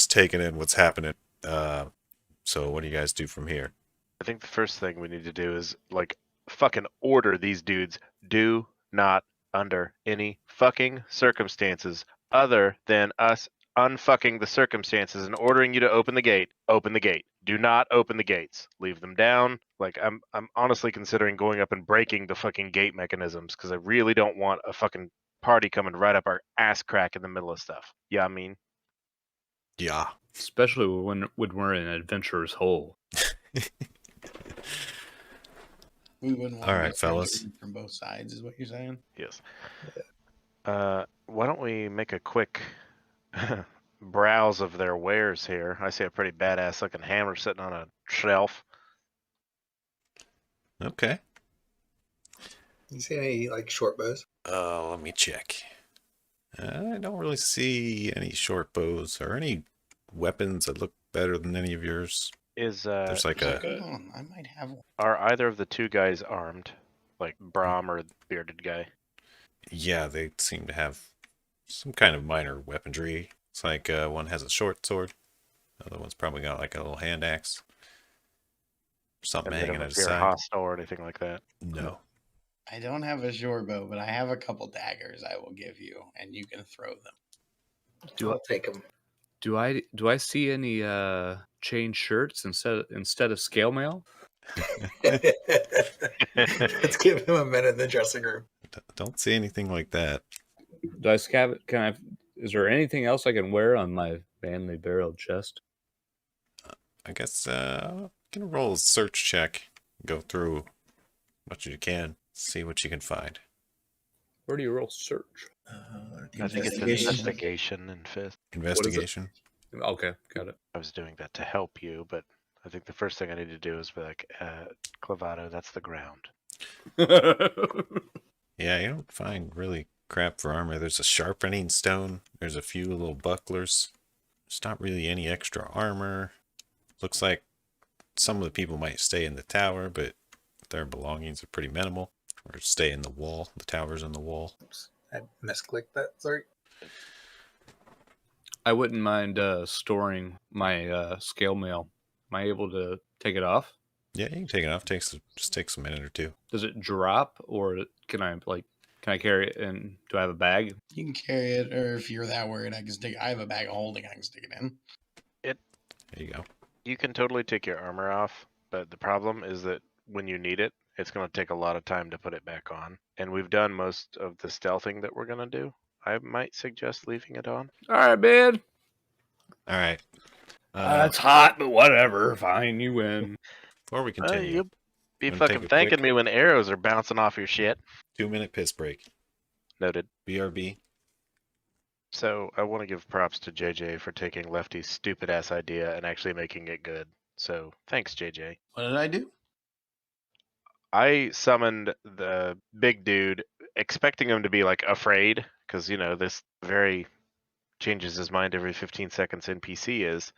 taking in what's happening. So what do you guys do from here? I think the first thing we need to do is like fucking order these dudes. Do not, under any fucking circumstances other than us unfucking the circumstances and ordering you to open the gate. Open the gate. Do not open the gates. Leave them down. Like I'm honestly considering going up and breaking the fucking gate mechanisms because I really don't want a fucking party coming right up our ass crack in the middle of stuff. Yeah, I mean, Yeah. Especially when we're in Adventurer's Hole. We wouldn't want All to right, get fellas. pressured from both sides, is what you're saying. yes. Why don't we make a quick browse of their wares here? I see a pretty badass looking hammer sitting on a shelf. Okay. You see any like short bows? Let me check. I don't really see any short bows or any weapons that look better than any of yours. Is There's like a Hold on, I might have one. are either of the two guys armed? Like Brahm or the bearded guy? yeah, they seem to have some kind of minor weaponry. It's like one has a short sword, the other one's probably got like a little hand axe, something And they hanging don't at his appear side. hostile or anything like that. No. I don't have a short bow, but I have a couple daggers I will give you, and you can throw them. I'll take them. Do I see any chain shirts instead of scale mail? Let's give him a minute in the dressing room. Don't see anything like that. Do I scab? Is there anything else I can wear on my manly barreled chest? I guess you can roll a search check. Go through what you can. See what you can find. Where do you roll search? I think it's investigation and fifth. Investigation. Okay, got it. I was doing that to help you, but I think the first thing I need to do is be like, Clavado, that's the ground. Yeah, you don't find really crap for armor. There's a sharpening stone. There's a few little bucklers. There's not really any extra armor. Looks like some of the people might stay in the tower, but their belongings are pretty minimal. Or stay in the wall. The tower's in the wall. Oops, I misclicked that. Sorry. I wouldn't mind storing my scale mail. Am I able to take it off? Yeah, you can take it off. Just takes a minute or two. Does it drop, or can I carry it? And do I have a bag? You can carry it, or if you're that worried, I have a bag of holding I can stick it in. There you go. You can totally take your armor off, but the problem is that when you need it, it's going to take a lot of time to put it back on. And we've done most of the stealthing that we're going to do. I might suggest leaving it on. All right, man. All right. That's hot, but whatever. Fine, you win. Before we continue, You'll be Wanna take fucking a thanking quick- me when arrows are bouncing off your shit. 2-minute piss break. Noted. BRB. So I want to give props to JJ for taking Lefty's stupid ass idea and actually making it good. So thanks, JJ. What did I do? I summoned the big dude expecting him to be like afraid, because this very changes his mind every 15 seconds NPC is,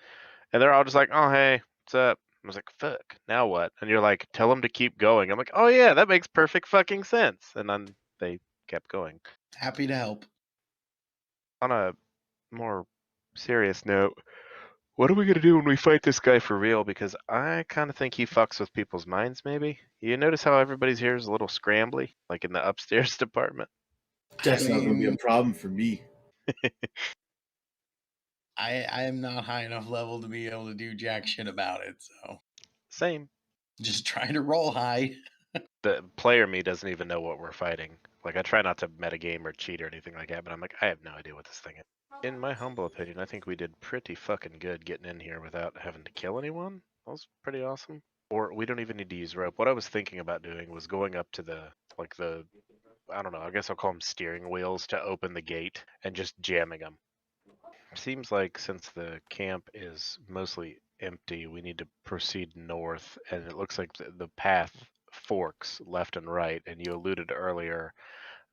and they're all just like, oh hey, what's up? I was like, fuck, now what? And you're like, tell him to keep going. I'm like, oh yeah, that makes perfect fucking sense. And then they kept going. Happy to help. On a more serious note, what are we gonna do when we fight this guy for real? Because I kind of think he fucks with people's minds. Maybe you notice how everybody's here is a little scrambly, like in the upstairs department. That's not going to be a problem for me. I am not high enough level to be able to do jack shit about it, so Same. just trying to roll high. The player me doesn't even know what we're fighting. Like, I try not to metagame or cheat or anything like that, but I'm like, I have no idea what this thing is. In my humble opinion, I think we did pretty fucking good getting in here without having to kill anyone. That was pretty awesome. Or we don't even need to use rope. What I was thinking about doing was going up to the I don't know, I guess I'll call them steering wheels to open the gate and just jamming them. Seems like since the camp is mostly empty, we need to proceed north, and it looks like the path forks left and right, and you alluded earlier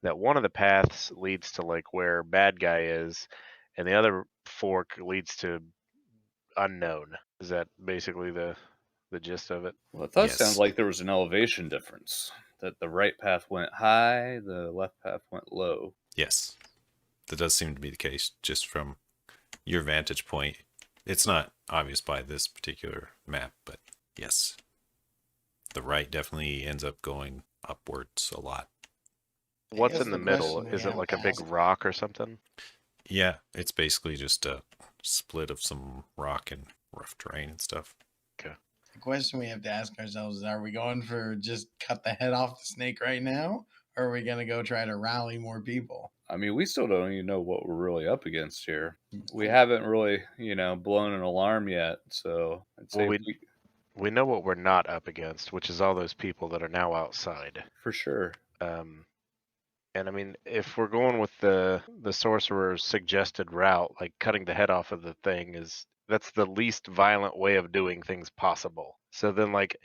that one of the paths leads to like where bad guy is, and the other fork leads to unknown. Is that basically the gist of it? Well, it does Yes. sound like there was an elevation difference. That the right path went high, the left path went low. Yes, that does seem to be the case, just from your vantage point. It's not obvious by this particular map, but yes. The right definitely ends up going upwards a lot. What's guess in the the middle? question we Is it have like to a big ask- rock or something? Yeah, it's basically just a split of some rock and rough terrain and stuff. The question we have to ask ourselves is, are we going for just cut the head off the snake right now? Or are we going to go try to rally more people? I mean, we still don't even know what we're really up against here. We haven't really, blown an alarm yet. So I'd say Well, we know what we're not up against, which is all those people that are now outside. for sure. And I mean, if we're going with the sorcerer's suggested route, like cutting the head off of the thing that's the least violent way of doing things possible. So then like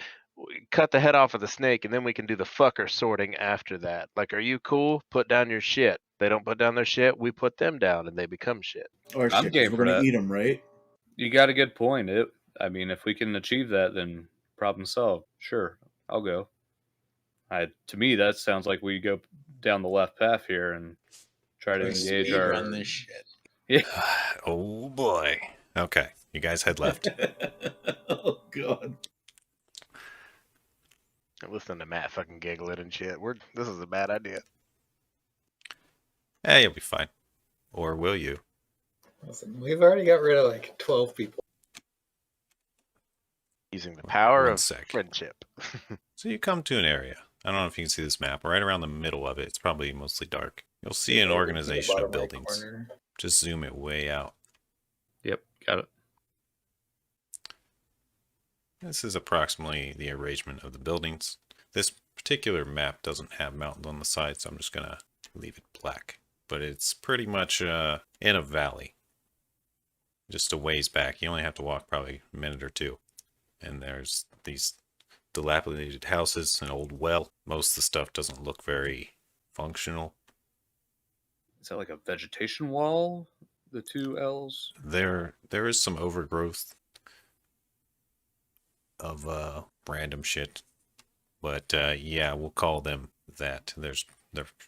cut the head off of the snake and then we can do the fucker sorting after that. Like, are you cool? Put down your shit. They don't put down their shit, we put them down and they become shit. Or I'm shit, 'cause game we're for going that. to eat them, right? You got a good point. I mean, if we can achieve that, then problem solved. Sure, I'll go. To me, that sounds like we go down the left path here and try to Or engage speed our. run this shit. Oh boy. Okay, you guys head left. Oh, God. Listen to Matt fucking giggling and shit. This is a bad idea. You'll be fine. Or will you? Listen, we've already got rid of like 12 people. Using the power One of sec. friendship. So you come to an area. I don't know if you can see this map. Right around the middle of it, it's probably mostly dark. You'll see an organization of Bottom right buildings. corner. Just zoom it way out. Yep, got it. This is approximately the arrangement of the buildings. This particular map doesn't have mountains on the side, so I'm just going to leave it black. But it's pretty much in a valley. Just a ways back. You only have to walk probably a minute or two. And there's these dilapidated houses, an old well. Most of the stuff doesn't look very functional. Is that like a vegetation wall? The two L's? There is some overgrowth of random shit. But yeah, we'll call them that. There's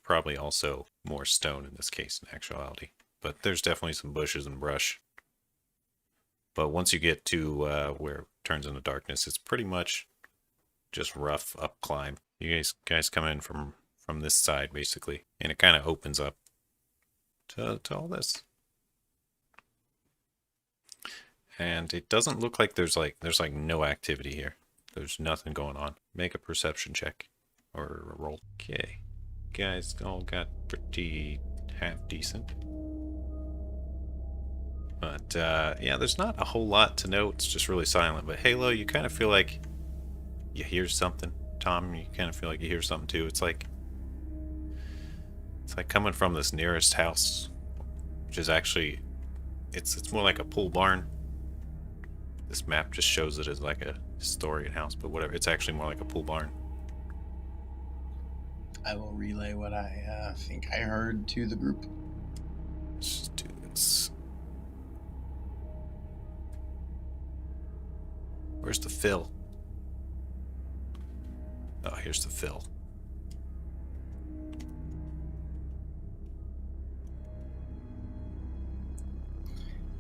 probably also more stone in this case in actuality. But there's definitely some bushes and brush. But once you get to where it turns into darkness, it's pretty much just rough up climb. You guys come in from this side basically, and it kind of opens up to all this. And it doesn't look like there's no activity here. There's nothing going on. Make a perception check or a roll. Okay, guys all got pretty half decent. But yeah, there's not a whole lot to note. It's just really silent. But Halo, you kind of feel like you hear something. Tom, you kind of feel like you hear something too. It's like coming from this nearest house, which is actually it's more like a pole barn. This map just shows it as like a historian house, but whatever. It's actually more like a pole barn. I will relay what I think I heard to the group. Let's just do this. Where's the fill? Oh, here's the fill.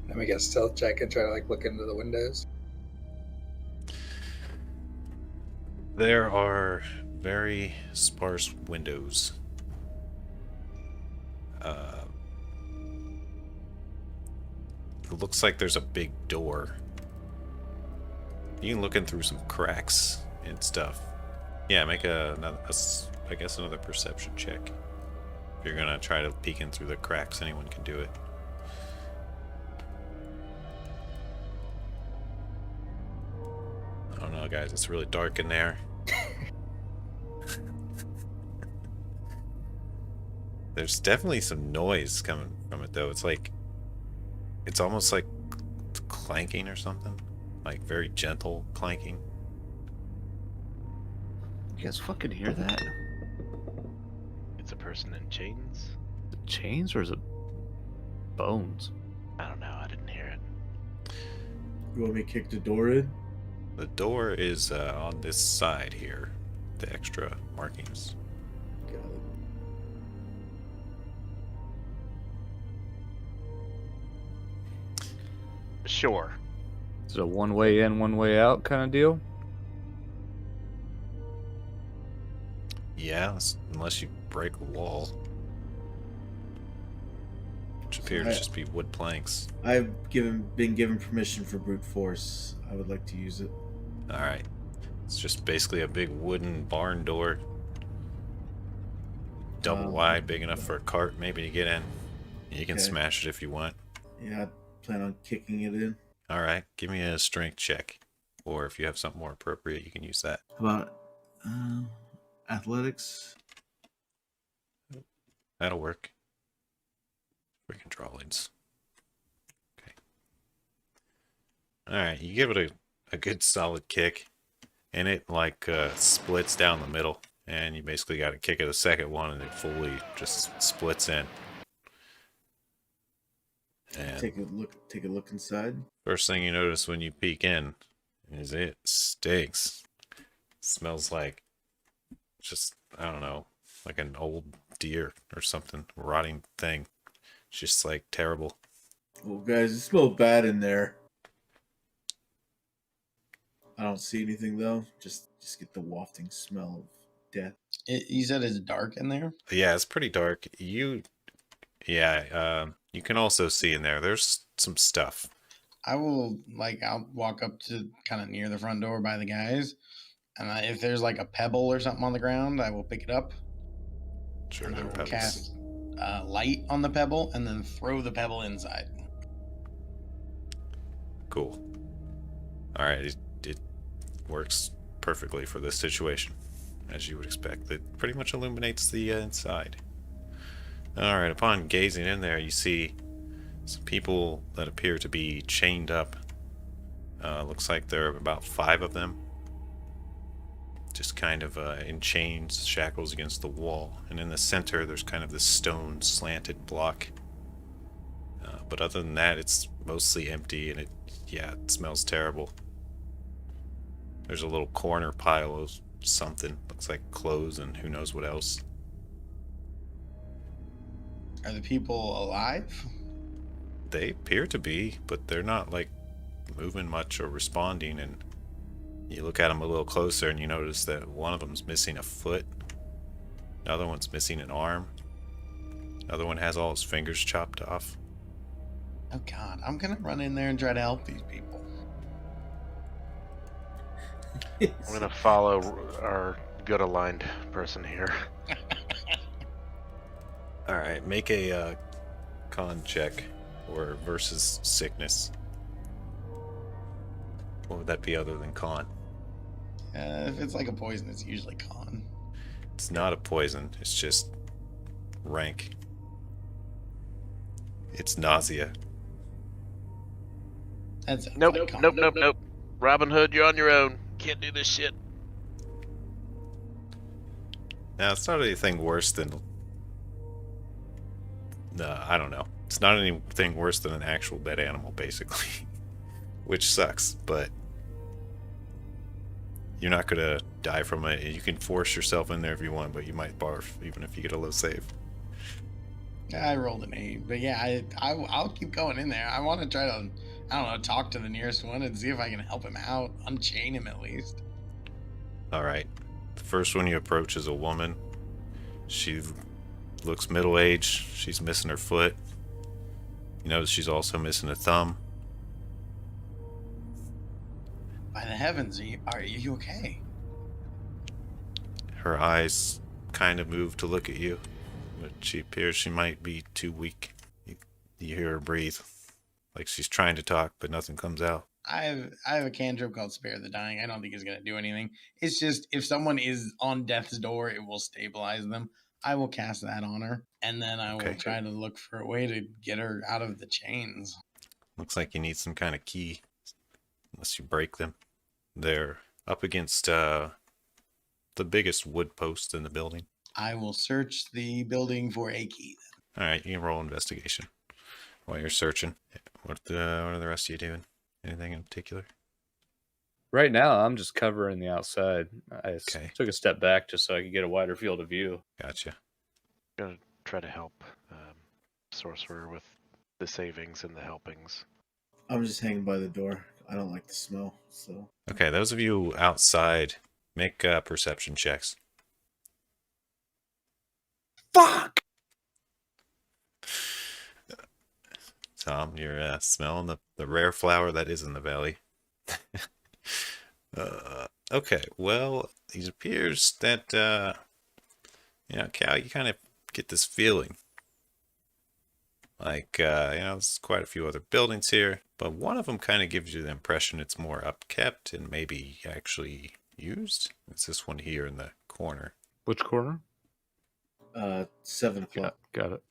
Let me get a stealth check and try to like look into the windows. There are very sparse windows. It looks like there's a big door. You can look in through some cracks and stuff. Yeah, make another perception check. If you're gonna try to peek in through the cracks, anyone can do it. I don't know, guys. It's really dark in there. There's definitely some noise coming from it, though. It's almost like clanking or something. Like very gentle clanking. You guys fucking hear that? It's a person in chains. Is it chains or is it bones? I don't know. I didn't hear it. You want me to kick the door in? The door is on this side here. The extra markings. Got it. Sure. Is it a one way in, one way out kind of deal? Yeah, unless you break a wall. Which appear to I- just be wood planks. I've been given permission for brute force. I would like to use it. Alright. It's just basically a big wooden barn door. Double wide, big enough for a cart maybe to get in. You can Okay. smash it if you want. Yeah, I plan on kicking it in. Alright, give me a strength check. Or if you have something more appropriate, you can use that. How about athletics? That'll work. Freaking drawings. Okay. Alright, you give it a good solid kick. And it like splits down the middle. And you basically got to kick it a second one and it fully just splits in. And Take a look inside. first thing you notice when you peek in is it stinks. Smells like just, I don't know, like an old deer or something, rotting thing. It's just like terrible. Oh, guys, it smells bad in there. I don't see anything though. Just get the wafting smell of death. You said it's dark in there. But yeah, it's pretty dark. You can also see in there. There's some stuff. I'll walk up to kind of near the front door by the guys, and if there's like a pebble or something on the ground, I will pick it up. Sure, And I there are will pebbles. cast light on the pebble and then throw the pebble inside. Cool. All right, it works perfectly for this situation, as you would expect. It pretty much illuminates the inside. All right, upon gazing in there, you see some people that appear to be chained up. Looks like there are about 5 of them. Just kind of in chains, shackles against the wall. And in the center, there's kind of this stone slanted block. But other than that, it's mostly empty, and it smells terrible. There's a little corner pile of something. Looks like clothes and who knows what else. Are the people alive? They appear to be, but they're not like moving much or responding. And you look at them a little closer and you notice that one of them's missing a foot. Another one's missing an arm. Another one has all his fingers chopped off. Oh God, I'm gonna run in there and try to help these people. I'm gonna follow our good aligned person here. Alright, make a con check or versus sickness. What would that be other than con? If it's like a poison, it's usually con. It's not a poison, it's just rank. It's nausea. That's Nope. Robin Hood, you're on your own. Can't do this shit. Now, it's not anything worse than... I don't know. It's not anything worse than an actual dead animal, basically. Which sucks, but... You're not gonna die from it. You can force yourself in there if you want, but you might barf, even if you get a low save. I rolled an 8, but yeah, I'll keep going in there. I want to try to, I don't know, talk to the nearest one and see if I can help him out, unchain him at least. Alright. The first one you approach is a woman. She looks middle-aged. She's missing her foot. You notice she's also missing a thumb. By the heavens, are you okay? Her eyes kind of move to look at you, but she appears she might be too weak. You hear her breathe, like she's trying to talk, but nothing comes out. I have a cantrip called Spare the Dying. I don't think it's gonna do anything. It's just if someone is on death's door, it will stabilize them. I will cast that on her, and then I will Okay. try to look for a way to get her out of the chains. Looks like you need some kind of key, unless you break them. They're up against the biggest wood post in the building. I will search the building for a key. Alright, you can roll investigation while you're searching. What are the rest of you doing? Anything in particular? Right now, I'm just covering the outside. I Okay. took a step back just so I could get a wider field of view. Gotcha. Gonna try to help Sorcerer with the savings and the helpings. I'm just hanging by the door. I don't like the smell, so. Okay, those of you outside, make perception checks. Fuck! Tom, you're smelling the rare flower that is in the valley. Okay, well, it appears that, Cal, you kind of get this feeling. Like, there's quite a few other buildings here, but one of them kind of gives you the impression it's more upkept and maybe actually used. It's this one here in the corner. Which corner? 7 o'clock. Got it.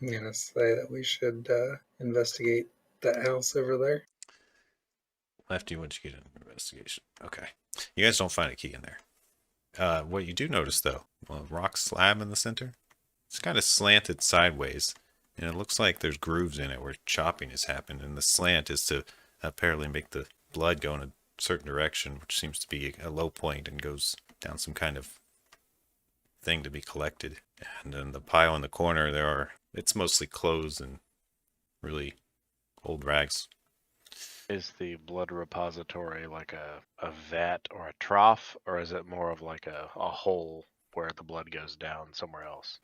I'm gonna say that we should investigate that house over there. Lefty, once you get an investigation. Okay. You guys don't find a key in there. What you do notice, though, a rock slab in the center. It's kind of slanted sideways, and it looks like there's grooves in it where chopping has happened, and the slant is to apparently make the blood go in a certain direction, which seems to be a low point and goes down some kind of thing to be collected. And then the pile in the corner, it's mostly clothes and really old rags. Is the blood repository like a vat or a trough, or is it more of like a hole where the blood goes down somewhere else?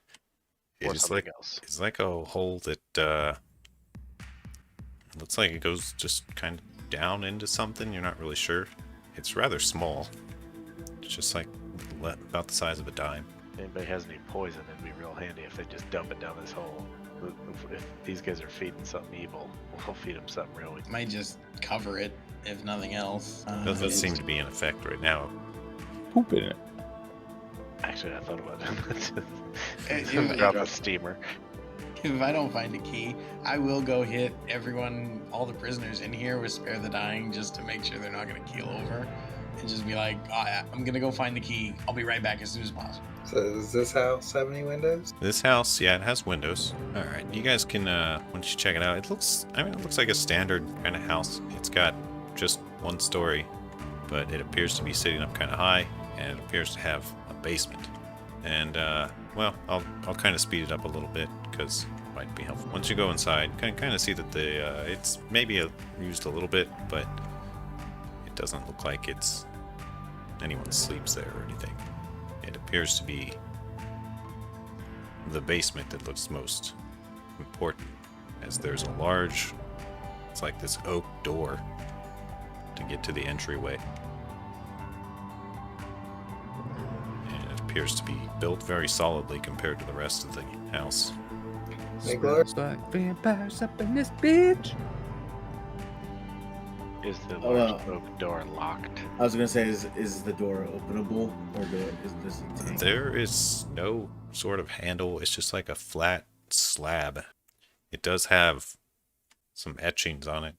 Or It's something like else? it's like a hole that looks like it goes just kind of down into something. You're not really sure. It's rather small. It's just like about the size of a dime. If anybody has any poison, it'd be real handy if they just dump it down this hole. If these guys are feeding something evil, we'll feed them something real evil. Might just cover it, if nothing else. Doesn't It's- seem to be in effect right now. Poop in it. Actually, I thought about it. If- Drop a steamer. If I don't find a key, I will go hit everyone, all the prisoners in here with Spare the Dying, just to make sure they're not going to keel over. And just be like, I'm going to go find the key. I'll be right back as soon as possible. So does this house have any windows? This house, yeah, it has windows. All right, you guys can once you check it out, it looks like a standard kind of house. It's got just one story, but it appears to be sitting up kind of high, and it appears to have a basement. And well, I'll kind of speed it up a little bit because it might be helpful. Once you go inside, you can kind of see that it's maybe used a little bit, but it doesn't look like anyone sleeps there or anything. It appears to be the basement that looks most important, as there's a large, it's like this oak door to get to the entryway. And it appears to be built very solidly compared to the rest of the house. Nicola? Smells like vampires up in this bitch. Is the Oh, large oak door locked? I was gonna say, is the door openable, or does it take? There is no sort of handle, it's just like a flat slab. It does have some etchings on it,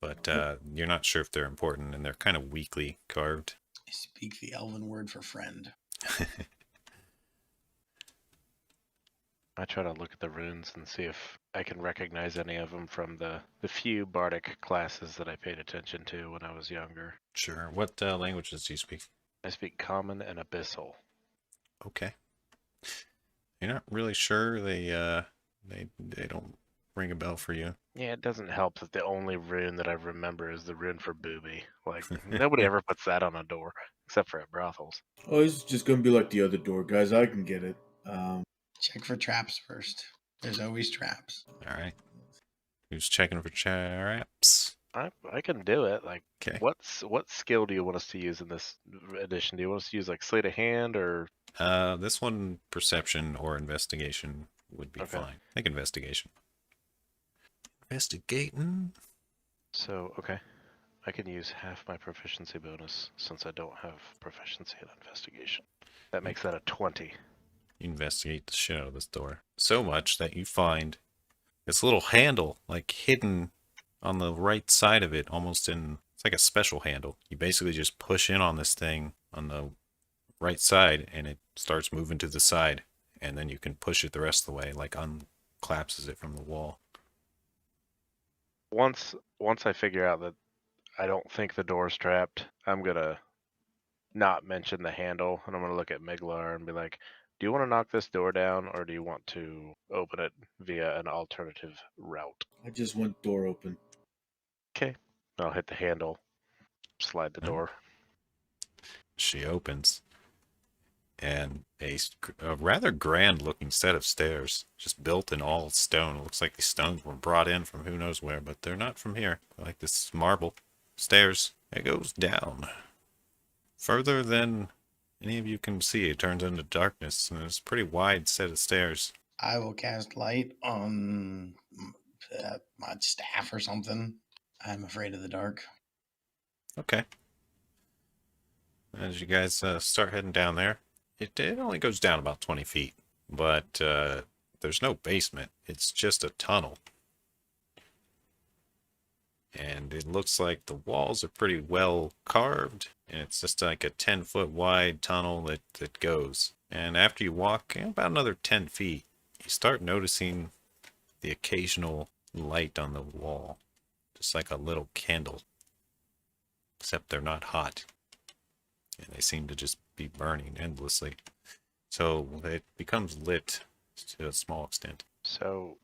but you're not sure if they're important, and they're kind of weakly carved. speak the elven word for friend. I try to look at the runes and see if I can recognize any of them from the few bardic classes that I paid attention to when I was younger. Sure. What languages do you speak? I speak Common and Abyssal. Okay. You're not really sure they don't ring a bell for you. Yeah, it doesn't help that the only rune that I remember is the rune for booby. Like, nobody ever puts that on a door, except for at brothels. Oh, it's just gonna be like the other door, guys. I can get it. Check for traps first. There's always traps. All right. Who's checking for traps? I can do it. Like, Okay. what skill do you want us to use in this edition? Do you want us to use like sleight of hand or? This one, perception or investigation would be Okay. fine. I think investigation. Investigating. So okay, I can use half my proficiency bonus since I don't have proficiency in investigation. That makes that a 20. You investigate the shit out of this door. So much that you find this little handle, like hidden on the right side of it, almost in, it's like a special handle. You basically just push in on this thing on the right side and it starts moving to the side. And then you can push it the rest of the way, like unclapses it from the wall. Once I figure out that I don't think the door's trapped, I'm gonna not mention the handle and I'm gonna look at Miglar and be like, do you want to knock this door down or do you want to open it via an alternative route? I just want door open. Okay. I'll hit the handle, slide the Oh. door. She opens, and a rather grand looking set of stairs, just built in all stone. It looks like these stones were brought in from who knows where, but they're not from here. They're like this marble stairs. It goes down further than any of you can see. It turns into darkness, and it's a pretty wide set of stairs. I will cast light on my staff or something. I'm afraid of the dark. Okay. As you guys start heading down there, it only goes down about 20 feet, but there's no basement. It's just a tunnel. And it looks like the walls are pretty well carved, and it's just like a 10-foot wide tunnel that goes. And after you walk about another 10 feet, you start noticing the occasional light on the wall, just like a little candle, except they're not hot. And they seem to just be burning endlessly. So it becomes lit to a small extent. So,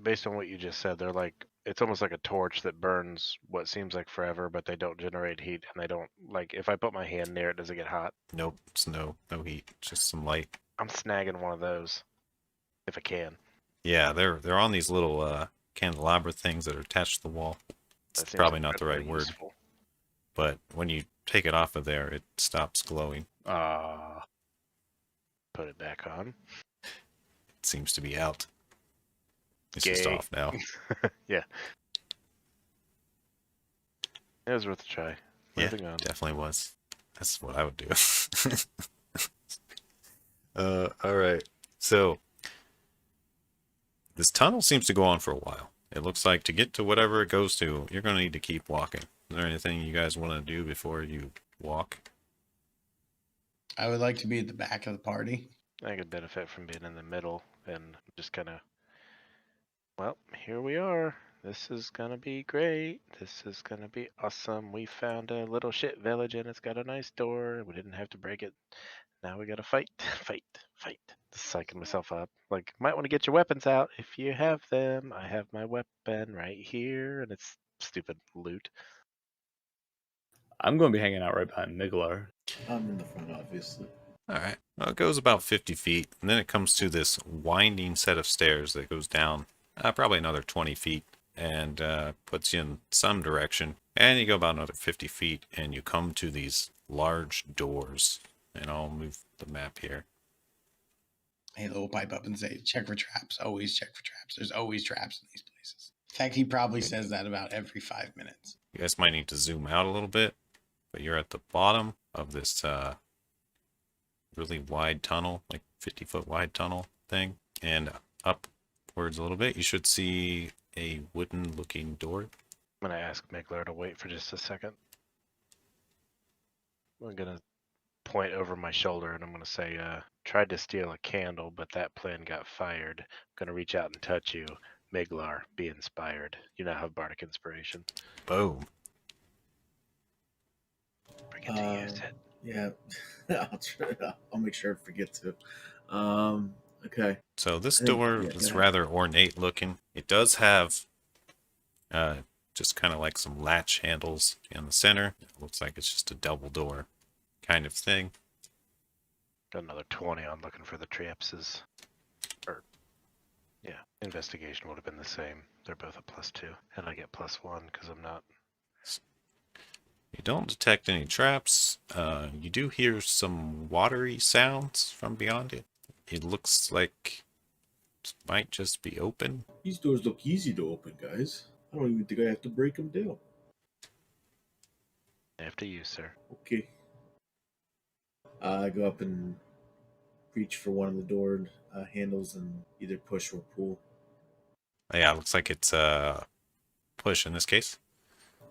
based on what you just said, they're like, it's almost like a torch that burns what seems like forever, but they don't generate heat, and they don't, like, if I put my hand near it, does it get hot? Nope, it's no heat, just some light. I'm snagging one of those, if I can. Yeah, they're on these little candelabra things that are attached to the wall. It's That seems probably not the right incredibly word, useful. but when you take it off of there, it stops glowing. Put it back on. It seems to be out. It's just Gay. off now. Yeah. It was worth a try. Yeah, Moving on. definitely was. That's what I would do. All right. So this tunnel seems to go on for a while. It looks like to get to whatever it goes to, you're going to need to keep walking. Is there anything you guys want to do before you walk? I would like to be at the back of the party. I could benefit from being in the middle and just kind of, well, here we are. This is gonna be great. This is gonna be awesome. We found a little shit village and it's got a nice door. We didn't have to break it. Now we gotta fight, fight, fight. Just psyching myself up. Like, might want to get your weapons out if you have them. I have my weapon right here, and it's stupid loot. I'm going to be hanging out right behind Miglar. I'm in the front, obviously. All right. Well, it goes about 50 feet, and then it comes to this winding set of stairs that goes down probably another 20 feet and puts you in some direction. And you go about another 50 feet, and you come to these large doors. And I'll move the map here. Halo will pipe up and say, check for traps. Always check for traps. There's always traps in these places. In fact, he probably says that about every 5 minutes. You guys might need to zoom out a little bit, but you're at the bottom of this really wide tunnel, like 50-foot wide tunnel thing. And upwards a little bit, you should see a wooden-looking door. I'm gonna ask Megler to wait for just a second. I'm gonna point over my shoulder and I'm gonna say, tried to steal a candle, but that plan got fired. I'm gonna reach out and touch you. Miglar, be inspired. You now have bardic inspiration. Boom. Forget to use it. Yeah, I'll try. I'll make sure I forget to. Okay. So this I think- door yeah, is go ahead. rather ornate looking. It does have just kind of like some latch handles in the center. It looks like it's just a double door kind of thing. Got another 20 on looking for the traps. Or, yeah, investigation would have been the same. They're both a +2. And I get +1 because I'm not. You don't detect any traps. You do hear some watery sounds from beyond it. It looks like it might just be open. These doors look easy to open, guys. I don't even think I have to break them down. After you, sir. Okay. I go up and reach for one of the door handles and either push or pull. Yeah, it looks like it's push in this case.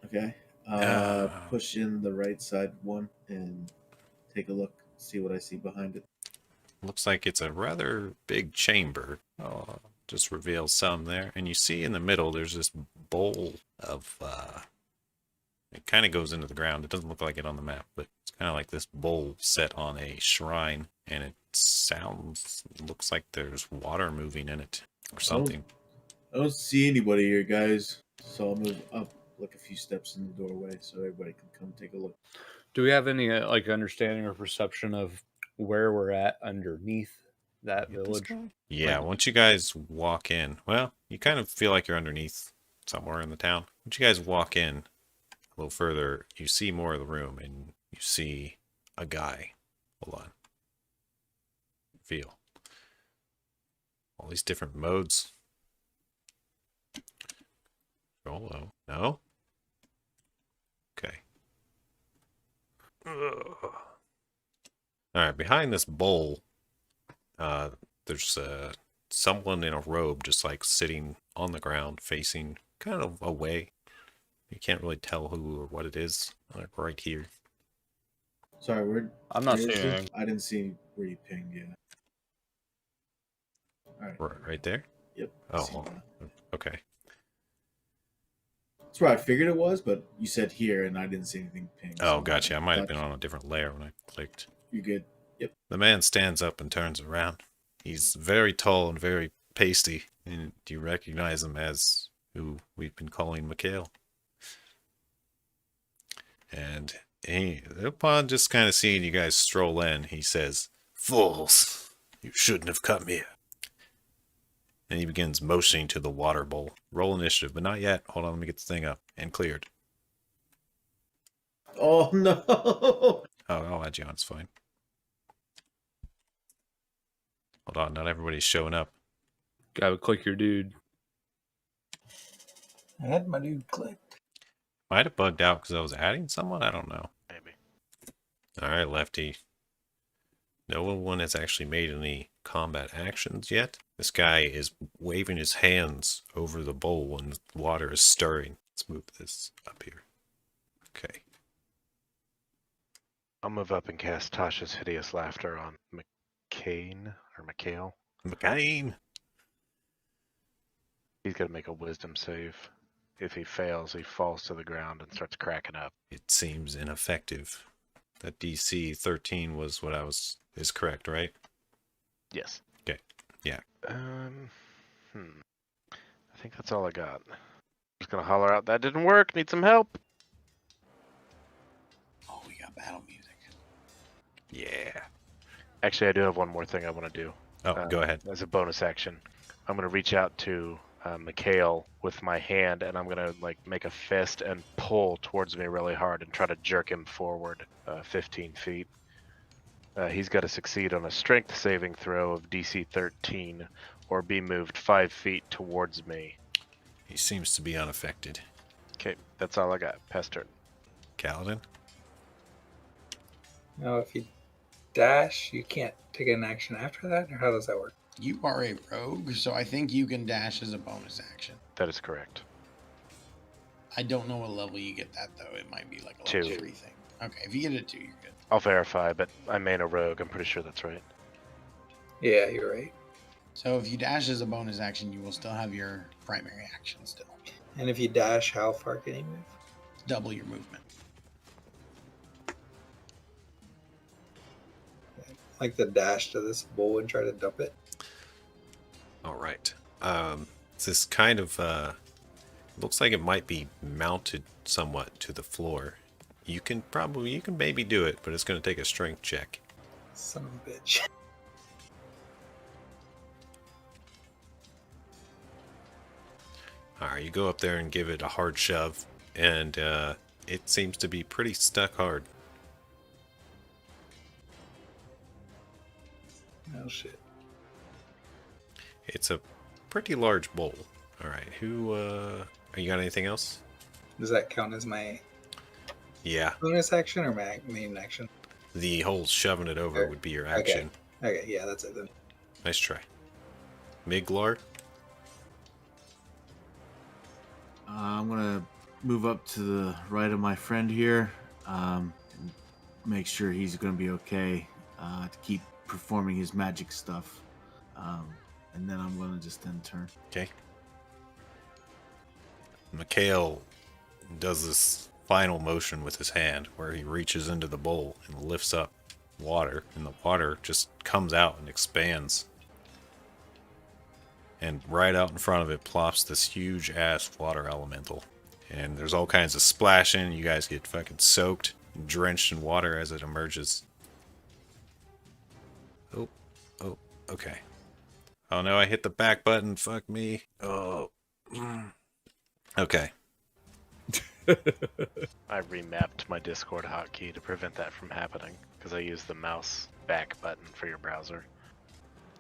Okay. Push in the right side one and take a look, see what I see behind it. Looks like it's a rather big chamber. Oh, just reveals some there. And you see in the middle, there's this bowl of, it kind of goes into the ground. It doesn't look like it on the map, but it's kind of like this bowl set on a shrine. And it looks like there's water moving in it or something. I don't see anybody here, guys. So I'll move up like a few steps in the doorway so everybody can come take a look. Do we have any like understanding or perception of where we're at underneath that village? Yeah, once you guys walk in, well, you kind of feel like you're underneath somewhere in the town. Once you guys walk in a little further, you see more of the room and you see a guy. Hold on. Feel. All these different modes. Hello. No? Okay. Ugh. Alright, behind this bowl, there's someone in a robe just like sitting on the ground facing kind of away. You can't really tell who or what it is. Like right here. Sorry, where? I'm not where is seeing he? anything. I didn't see where you pinged. Yeah. All right. Right there? Yep. Oh, see hold that. on. Okay. That's where I figured it was, but you said here, and I didn't see anything pinged. Oh, so gotcha. I might have thought been on a different layer when I clicked. You're good. Yep. The man stands up and turns around. He's very tall and very pasty. And do you recognize him as who we've been calling Mikhail? And upon just kind of seeing you guys stroll in, he says, "Fools, you shouldn't have come here." And he begins motioning to the water bowl. Roll initiative, but not yet. Hold on, let me get the thing up. And cleared. Oh no! Oh, I'll add you on, it's fine. Hold on, not everybody's showing up. Gotta click your dude. I had my dude clicked. Might have bugged out because I was adding someone? I don't know. Maybe. Alright, Lefty. No one has actually made any combat actions yet. This guy is waving his hands over the bowl and the water is stirring. Let's move this up here. Okay. I'll move up and cast Tasha's Hideous Laughter on McCain or Mikhail. McCain! He's got to make a wisdom save. If he fails, he falls to the ground and starts cracking up. It seems ineffective. That DC 13 was what is correct, right? Yes. Okay. Yeah. I think that's all I got. Just gonna holler out, that didn't work, need some help. Oh, we got battle music. Yeah. Actually, I do have one more thing I want to do. Oh, go ahead. As a bonus action. I'm gonna reach out to Mikhail with my hand, and I'm gonna like make a fist and pull towards me really hard and try to jerk him forward 15 feet. He's got to succeed on a strength saving throw of DC 13 or be moved 5 feet towards me. He seems to be unaffected. Okay, that's all I got. Pass turn. Kaladin? Now, if you dash, you can't take an action after that, or how does that work? You are a rogue, so I think you can dash as a bonus action. That is correct. I don't know what level you get that though. It might be like a 2. level 3 thing. Okay, if you get it 2, you're good. I'll verify, but I main a rogue. I'm pretty sure that's right. Yeah, you're right. So if you dash as a bonus action, you will still have your primary action still. And if you dash, how far can you move? Double your movement. Like the dash to this bowl and try to dump it. All right. This kind of looks like it might be mounted somewhat to the floor. You can maybe do it, but it's going to take a strength check. Son of a bitch. All right, you go up there and give it a hard shove, and it seems to be pretty stuck hard. Oh shit. It's a pretty large bowl. All right, you got anything else? Does that count as my Yeah, bonus action or my main action? the whole shoving it over would be your action. Okay, yeah, that's it then. Nice try. Miglar? I'm gonna move up to the right of my friend here. Make sure he's gonna be okay. To keep performing his magic stuff. And then I'm gonna just end turn. Okay. Mikhail does this final motion with his hand where he reaches into the bowl and lifts up water, and the water just comes out and expands. And right out in front of it plops this huge ass water elemental. And there's all kinds of splashing. You guys get fucking soaked, drenched in water as it emerges. Oh, okay. Oh no, I hit the back button. Fuck me. Oh. Okay. I remapped my Discord hotkey to prevent that from happening because I used the mouse back button for your browser.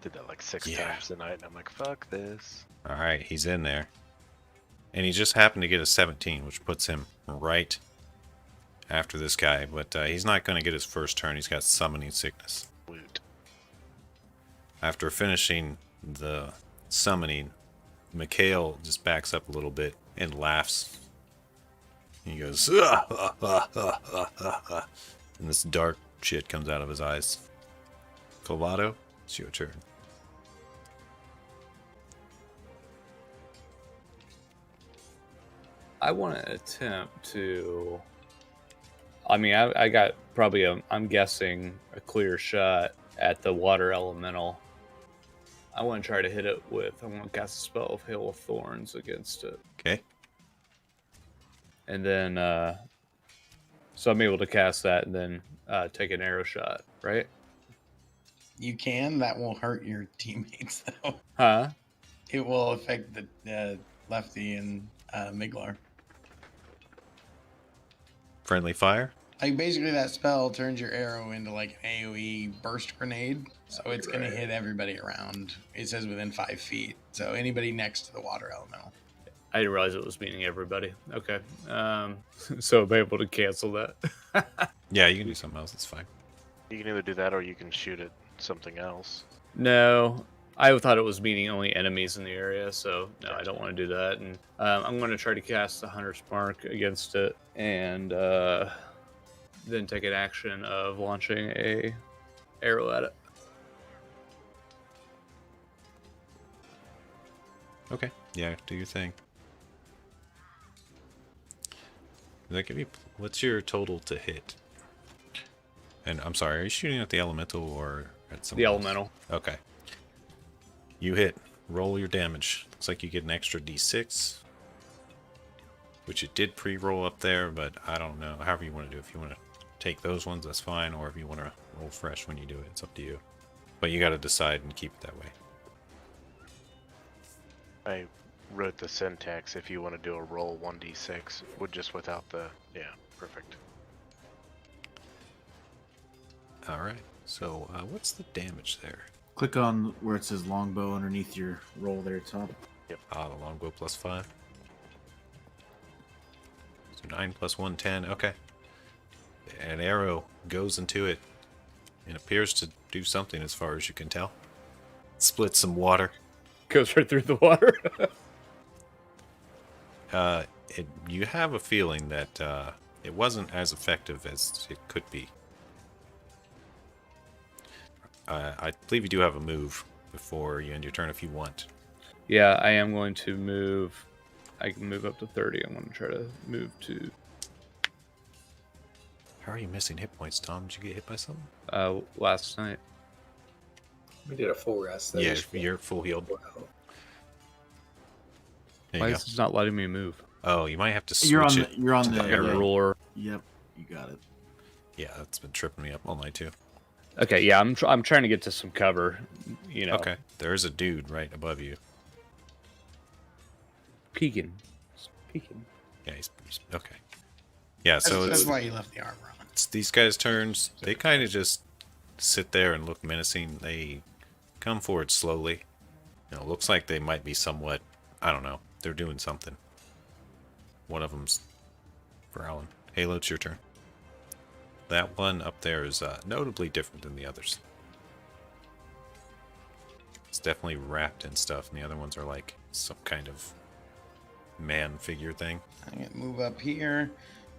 Did that like 6 times tonight, and I'm like, fuck this. All right, he's in there. And he just happened to get a 17, which puts him right after this guy. But he's not going to get his first turn. He's got summoning sickness. Woot. After finishing the summoning, Mikhail just backs up a little bit and laughs. He goes, ah, ah, ah, ah, ah, ah, ah. And this dark shit comes out of his eyes. Colvado, it's your turn. I want to attempt to. I mean, I got probably I'm guessing a clear shot at the water elemental. I want to try to hit it with. I want to cast a spell of Hail of Thorns against it, Okay. and then so I'm able to cast that and then take an arrow shot, right? You can. That will hurt your teammates though. Huh? It will affect the lefty and Miglar. Friendly fire. Like basically, that spell turns your arrow into like an AOE burst grenade, so it's gonna hit everybody around. It says within 5 feet, so anybody next to the water elemental. I didn't realize it was meaning everybody. Okay. So I'm able to cancel that. Yeah, you can do something else. It's fine. You can either do that or you can shoot at something else. No, I thought it was meaning only enemies in the area, so no, I don't want to do that. And I'm going to try to cast the Hunter's Mark against it, and then take an action of launching a arrow at it. Okay. Yeah, do your thing. Does that give you? What's your total to hit? And I'm sorry, are you shooting at the elemental or at something? The elemental. Okay. You hit. Roll your damage. Looks like you get an extra d6, which it did pre-roll up there, but I don't know. However you want to do it. If you want to take those ones, that's fine. Or if you want to roll fresh when you do it, it's up to you. But you got to decide and keep it that way. I wrote the syntax if you want to do a roll 1d6, would just without the, yeah, perfect. All right. So what's the damage there? Click on where it says longbow underneath your roll there, Tom. Ah, the longbow plus 5. So 9 plus 1, 10. Okay. An arrow goes into it and appears to do something as far as you can tell. Splits some water. Goes right through the water. You have a feeling that it wasn't as effective as it could be. I believe you do have a move before you end your turn if you want. Yeah, I am going to move. I can move up to 30. I'm going to try to move to How are you missing hit points, Tom? Did you get hit by something? last night. We did a full rest. Yeah, you're full healed. There Why you go. is it not letting me move? Oh, you might have to switch You're on it. the. You're on to the. I got a yeah, ruler. Yep, you got it. Yeah, that's been tripping me up all night too. Okay, yeah, I'm trying to get to some cover. You know, Okay, there is a dude right above you. peeking. Just peeking. Yeah, he's okay. Yeah, so That's it's why you left the armor on. It's these guys' turns. They kind of just sit there and look menacing. They come forward slowly. Looks like they might be somewhat, I don't know, they're doing something. One of them's growling. Halo, it's your turn. That one up there is notably different than the others. It's definitely wrapped in stuff, and the other ones are like some kind of man figure thing. I'm gonna move up here,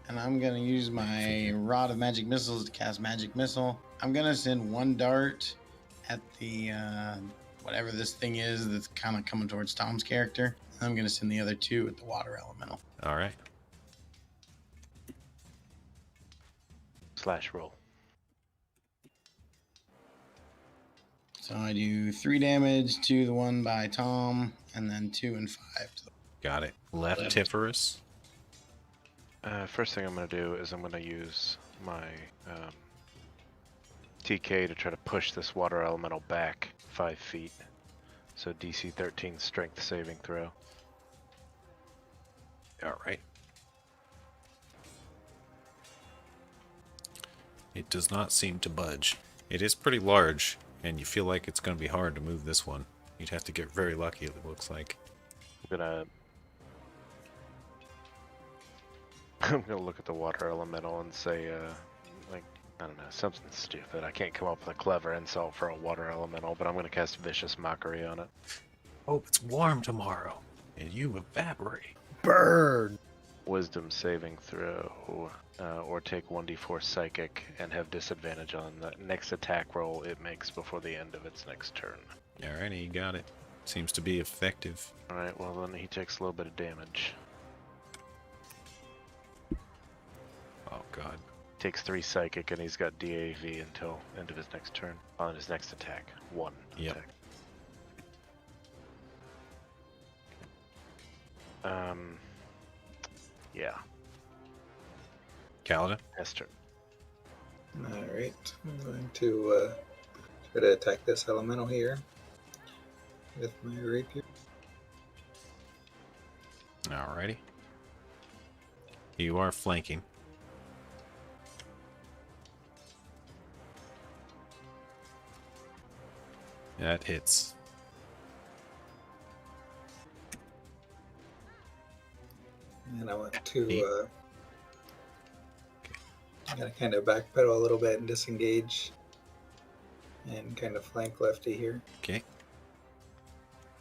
and I'm gonna use my Rod of Magic Missiles to cast Magic Missile. I'm gonna send one dart at the whatever this thing is that's kind of coming towards Tom's character. I'm gonna send the other two at the Water Elemental. All right. Slash roll. So I do 3 damage to the one by Tom, and then 2 and 5 to the. Got it. Leftiferous. First thing I'm going to do is I'm going to use my TK to try to push this water elemental back 5 feet. So DC 13 strength saving throw. All right. It does not seem to budge. It is pretty large, and you feel like it's going to be hard to move this one. You'd have to get very lucky, it looks like. I'm gonna look at the water elemental and say, like, I don't know, something stupid. I can't come up with a clever insult for a water elemental, but I'm gonna cast Vicious Mockery on it. Hope it's warm tomorrow, and you evaporate. Burn. Wisdom saving throw, or take 1d4 psychic and have disadvantage on the next attack roll it makes before the end of its next turn. Alrighty, you got it. Seems to be effective. Alright, well then he takes a little bit of damage. Oh god. Takes 3 psychic and he's got DAV until end of his next turn. On his next attack. 1 Yep. attack. Yeah. Kaladin? Hester. Alright, I'm going to try to attack this elemental here with my rapier. Alrighty. You are flanking. That hits. And I want to gotta kind of backpedal a little bit and disengage and kind of flank lefty here. Okay.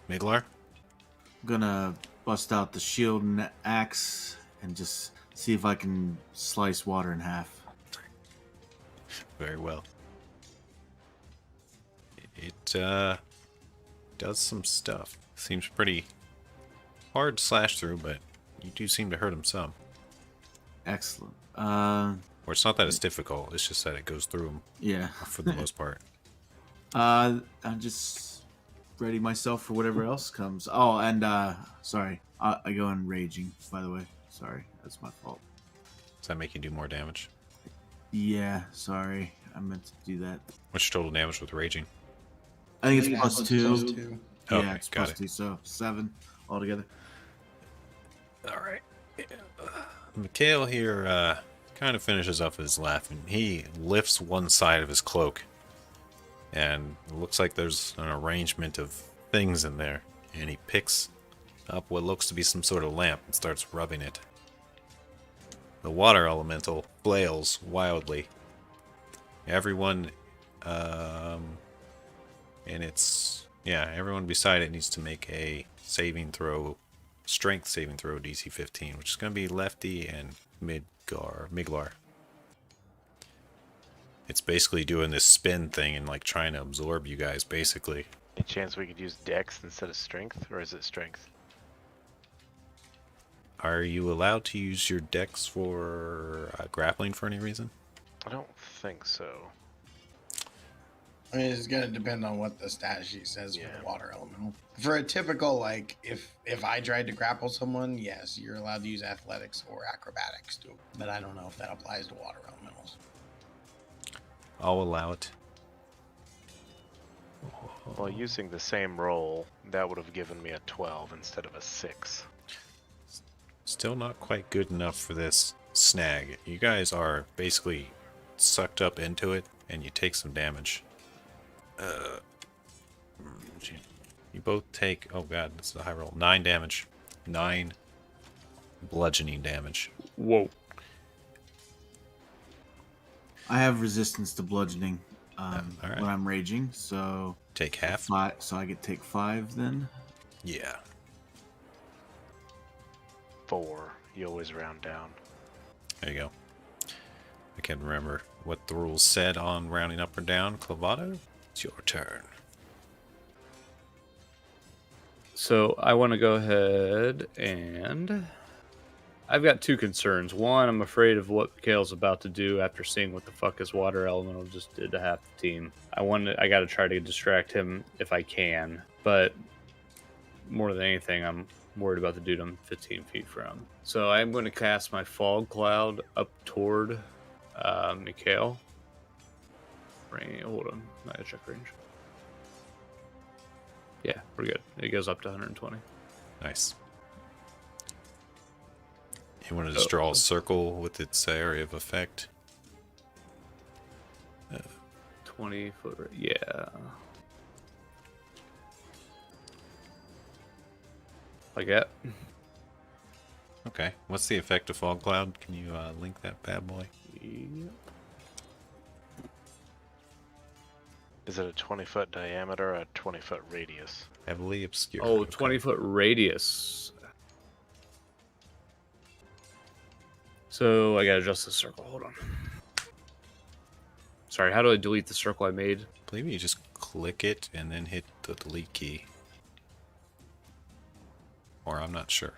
Miglar? I'm gonna bust out the shield and axe and just see if I can slice water in half. Very well. It does some stuff. Seems pretty hard to slash through, but you do seem to hurt him some. Excellent. Or it's not that it's difficult, it's just that it goes through him Yeah. for the most part. I'm just ready myself for whatever else comes. Oh, and sorry, I go in raging. By the way, sorry, that's my fault. Does that make you do more damage? Yeah, sorry, I meant to do that. What's your total damage with raging? I think it's plus two. +2. Yeah, Okay, it's got plus it. 2, so 7 altogether. Alright. Mikhail here kind of finishes up his laugh, and he lifts one side of his cloak. And it looks like there's an arrangement of things in there. And he picks up what looks to be some sort of lamp and starts rubbing it. The water elemental flails wildly. Everyone, everyone beside it needs to make a saving throw, strength saving throw, DC 15, which is going to be Lefty and Mid Miglar. It's basically doing this spin thing and like trying to absorb you guys, basically. Any chance we could use Dex instead of Strength, or is it Strength? Are you allowed to use your dex for grappling for any reason? I don't think so. I mean, it's gonna depend on what the stat sheet says for Yeah. the water elemental. For a typical, like, if I tried to grapple someone, yes, you're allowed to use athletics or acrobatics too. But I don't know if that applies to water elementals. I'll allow it. Well, using the same roll, that would have given me a 12 instead of a 6. Still not quite good enough for this snag. You guys are basically sucked up into it, and you take some damage. You both take, oh god, this is a high roll, 9 damage. 9 bludgeoning damage. Whoa. I have resistance to bludgeoning all right. when I'm raging, so Take half. so I get take 5 then. Yeah. 4. You always round down. There you go. I can't remember what the rules said on rounding up or down. Clavado, it's your turn. So I want to go ahead and I've got two concerns. One, I'm afraid of what Mikhail's about to do after seeing what the fuck his water elemental just did to half the team. I got to try to distract him if I can, but more than anything, I'm worried about the dude I'm 15 feet from. So I'm going to cast my fog cloud up toward Mikhail. Hold on, I gotta check range. Yeah, we're good. It goes up to 120. Nice. You want to just draw a circle with its area of effect? 20 foot. Yeah. Like that. Okay. What's the effect of fog cloud? Can you link that bad boy? Yep. Is it a 20-foot diameter or a 20-foot radius? Heavily obscure. Oh, Okay. 20-foot radius. So I gotta adjust the circle. Hold on. Sorry, how do I delete the circle I made? I believe you just click it and then hit the delete key. Or I'm not sure.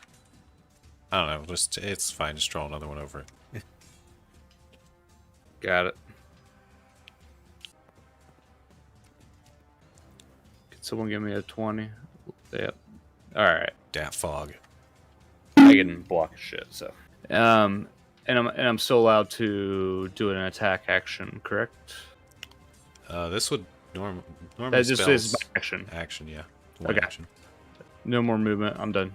I don't know. Just it's fine. Just draw another one over it. Got it. Could someone give me a 20? Yep. Alright. Dat fog. I can block shit, so. And I'm still allowed to do an attack action, correct? This would normally That just spells is my action. action. Yeah. One Okay. action. No more movement. I'm done.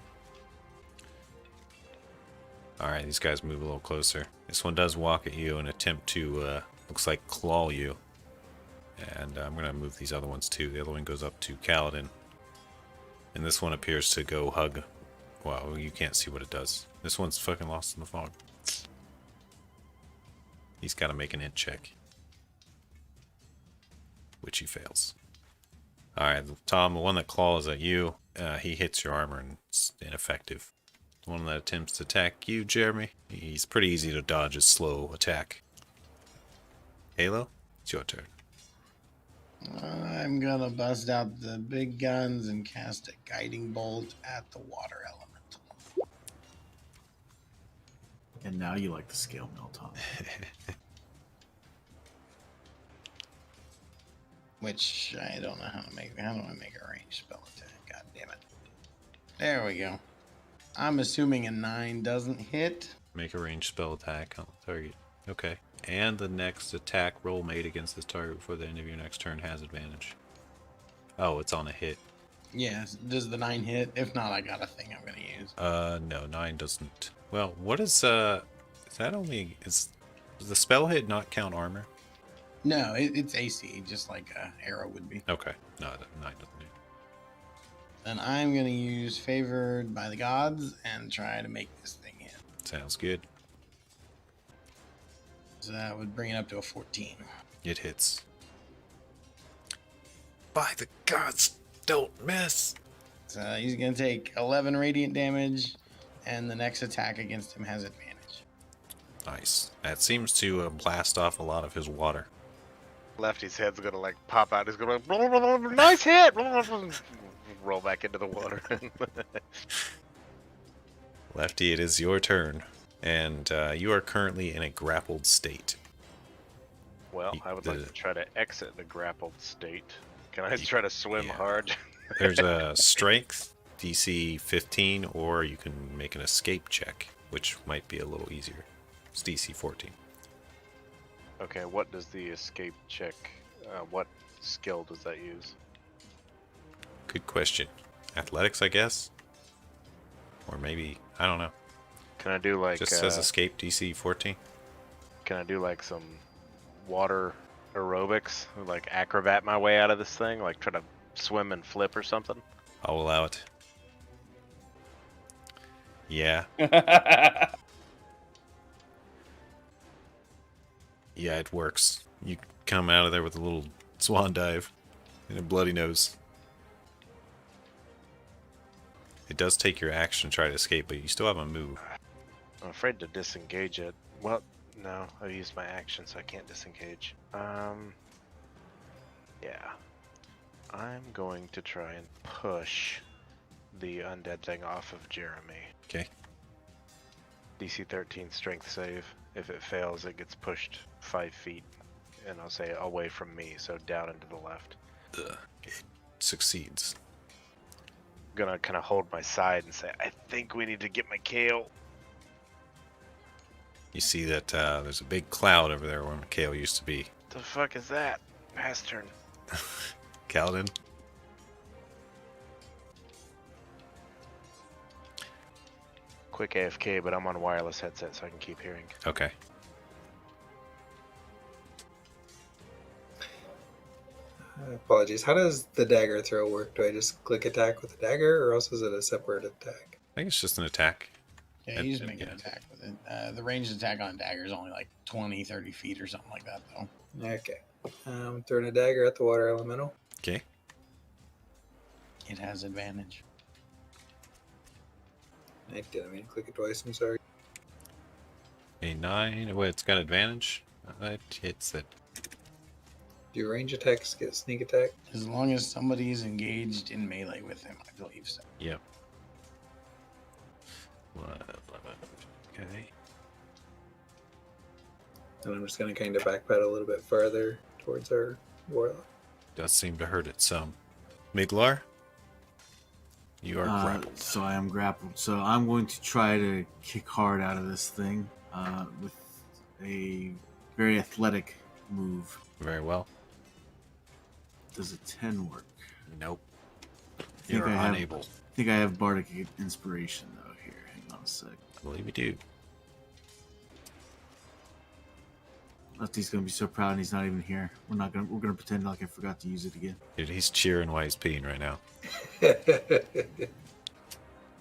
All right. These guys move a little closer. This one does walk at you and attempt to looks like claw you. And I'm gonna move these other ones too. The other one goes up to Kaladin. And this one appears to go hug. Wow, you can't see what it does. This one's fucking lost in the fog. He's got to make an int check. Which he fails. Alright, Tom, the one that claws at you, he hits your armor and it's ineffective. The one that attempts to attack you, Jeremy, he's pretty easy to dodge his slow attack. Halo, it's your turn. I'm gonna bust out the big guns and cast a guiding bolt at the water elemental. And now you like the scale mill, Tom. Which I don't know how to make. How do I make a ranged spell attack? God damn it. There we go. I'm assuming a 9 doesn't hit. Make a ranged spell attack on the target. Okay. And the next attack roll made against this target before the end of your next turn has advantage. Oh, it's on a hit. Yes. Does the 9 hit? If not, I got a thing I'm gonna use. No, 9 doesn't. Well, what is that only, does the spell hit not count armor? No, it's AC, just like a arrow would be. Okay. No, 9 doesn't do. Then I'm gonna use Favored by the Gods and try to make this thing hit. Sounds good. So that would bring it up to a 14. It hits. By the gods, don't miss! So he's gonna take 11 radiant damage, and the next attack against him has advantage. Nice. That seems to blast off a lot of his water. Lefty's head's gonna like pop out. He's gonna nice hit. Roll back into the water. Lefty, it is your turn. And you are currently in a grappled state. Well, I would like The- to try to exit the grappled state. Can I try to swim yeah. hard? There's a strength, DC 15, or you can make an escape check, which might be a little easier. It's DC 14. Okay, what does the escape check? What skill does that use? Good question. Athletics, I guess? Or maybe, I don't know. Can I do like? Just says escape DC 14. Can I do like some water aerobics? Like acrobat my way out of this thing? Like try to swim and flip or something? I'll allow it. Yeah. Yeah, it works. You come out of there with a little swan dive and a bloody nose. It does take your action to try to escape, but you still have a move. I'm afraid to disengage it. Well, no, I used my action, so I can't disengage. Yeah. I'm going to try and push the undead thing off of Jeremy. Okay. DC 13 strength save. If it fails, it gets pushed 5 feet, and I'll say away from me, so down and to the left. It succeeds. I'm gonna kind of hold my side and say, I think we need to get Mikhail. You see that there's a big cloud over there where Mikhail used to be. The fuck is that? Pass turn. Kaladin? Quick AFK, but I'm on wireless headset, so I can keep hearing. Okay. Apologies. How does the dagger throw work? Do I just click attack with the dagger, or else is it a separate attack? I think it's just an attack. Yeah, you just And- make an yeah. attack with it. The ranged attack on dagger is only like 20, 30 feet or something like that, though. Okay. Throwing a dagger at the water elemental. Okay. It has advantage. I didn't mean to click it twice. I'm sorry. A 9. Well, it's got advantage. It hits it. Do range attacks get sneak attack? As long as somebody is engaged in melee with him, I believe so. Yep. 11. Okay. And I'm just going to kind of backpedal a little bit farther towards our warlock. Does seem to hurt it some. Miglar? You are grappled. So I am grappled. So I'm going to try to kick hard out of this thing with a very athletic move. Very well. Does a 10 work? Nope. think You're I have- unable. I think I have bardic inspiration though. Here, hang on a sec. I believe you do. Lefty's gonna be so proud, and he's not even here. We're gonna pretend like I forgot to use it again. Dude, he's cheering while he's peeing right now.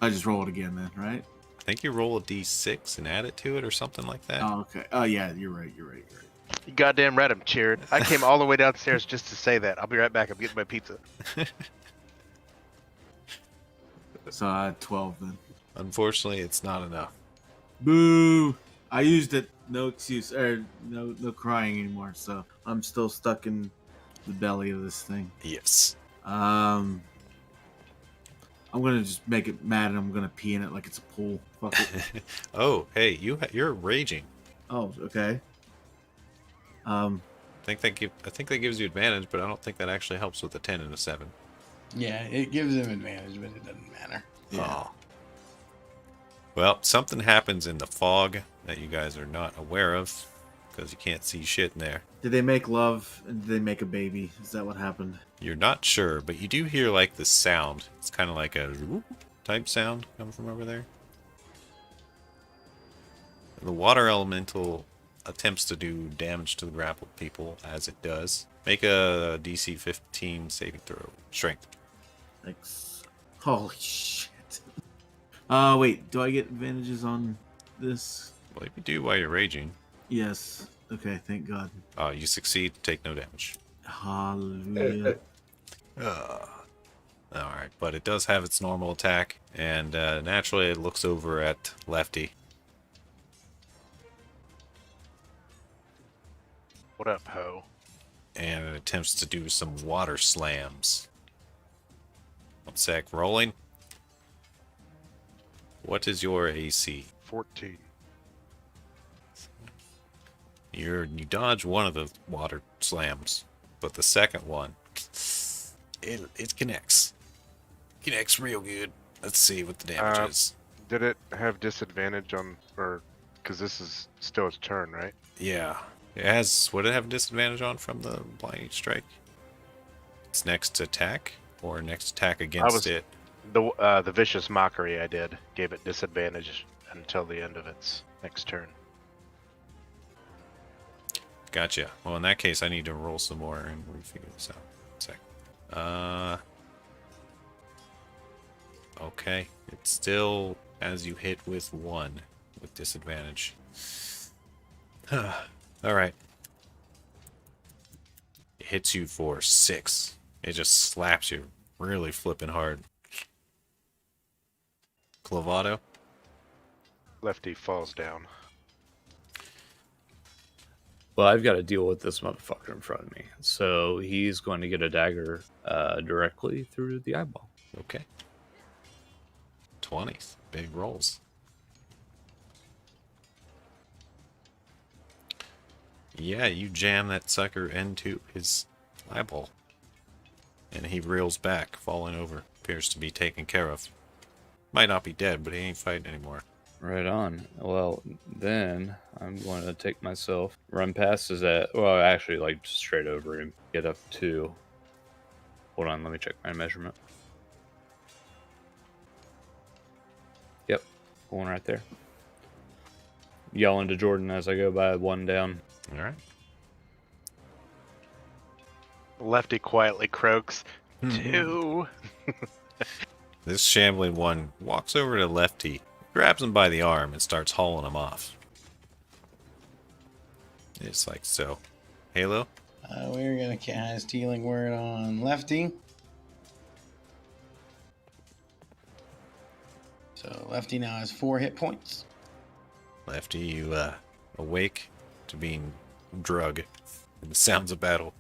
I just roll it again, then, right? I think you roll a d6 and add it to it or something like that. Oh, okay. Oh, yeah, you're right. You goddamn right, I'm cheered. I came all the way downstairs just to say that. I'll be right back. I'm getting my pizza. So 12 then. Unfortunately, it's not enough. Boo! I used it. No excuse. No crying anymore. So I'm still stuck in the belly of this thing. Yes. I'm gonna just make it mad, and I'm gonna pee in it like it's a pool. Fuck it. Oh, hey, you're raging. Oh, okay. I think that gives you advantage, but I don't think that actually helps with a 10 and a 7. Yeah, it gives him advantage, but it doesn't matter. Yeah. Oh. Well, something happens in the fog that you guys are not aware of because you can't see shit in there. Did they make love and did they make a baby? Is that what happened? You're not sure, but you do hear like the sound. It's kind of like a whoop type sound coming from over there. The water elemental attempts to do damage to the grappled people as it does. Make a DC 15 saving throw. Strength. Thanks. Holy shit. Wait, do I get advantages on this? Well, if you do while you're raging, Yes. Okay, thank God. you succeed, take no damage. Hallelujah. Alright, but it does have its normal attack, and naturally it looks over at Lefty. What up, ho? And it attempts to do some water slams. 1 sec, rolling. What is your AC? 14. You dodge one of the water slams, but the second one, it connects. Connects real good. Let's see what the damage is. Did it have disadvantage on, or, because this is still its turn, right? Yeah. It has, what did it have disadvantage on from the blinding strike? Its next attack? Or next attack against it? The vicious mockery I did gave it disadvantage until the end of its next turn. Gotcha. Well, in that case, I need to roll some more and refigure this out. 1 sec. Okay. It still has you hit with 1 with disadvantage. Alright. It hits you for 6. It just slaps you really flipping hard. Clavado? Lefty falls down. Well, I've got to deal with this motherfucker in front of me. So he's going to get a dagger directly through the eyeball. Okay. 20s. Big rolls. Yeah, you jam that sucker into his eyeball. And he reels back, falling over. Appears to be taken care of. Might not be dead, but he ain't fighting anymore. Right on. Well, then I'm going to take myself, run past his well, actually, like straight over him, get up to. Hold on, let me check my measurement. Yep, going right there. Yelling to Jordan as I go by, 1 down. Alright. Lefty quietly croaks, 2. This shambling one walks over to Lefty, grabs him by the arm, and starts hauling him off. It's like so. Halo? We're gonna cast Healing Word on Lefty. So Lefty now has 4 hit points. Lefty, you awake to being drug in the sounds of battle.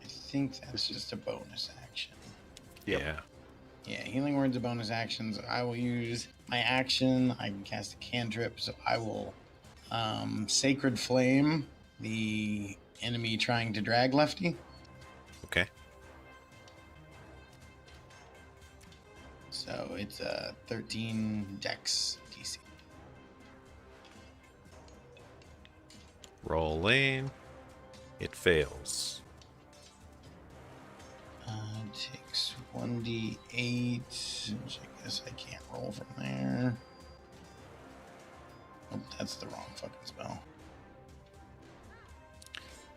I think that's just a bonus action. Yep. Yeah. Yeah, Healing Word's a bonus action, so I will use my action. I can cast a cantrip, so I will Sacred Flame the enemy trying to drag Lefty. Okay. So it's a 13 Dex DC. Rolling. It fails. Takes 1d8, which I guess I can't roll from there. Oh, that's the wrong fucking spell.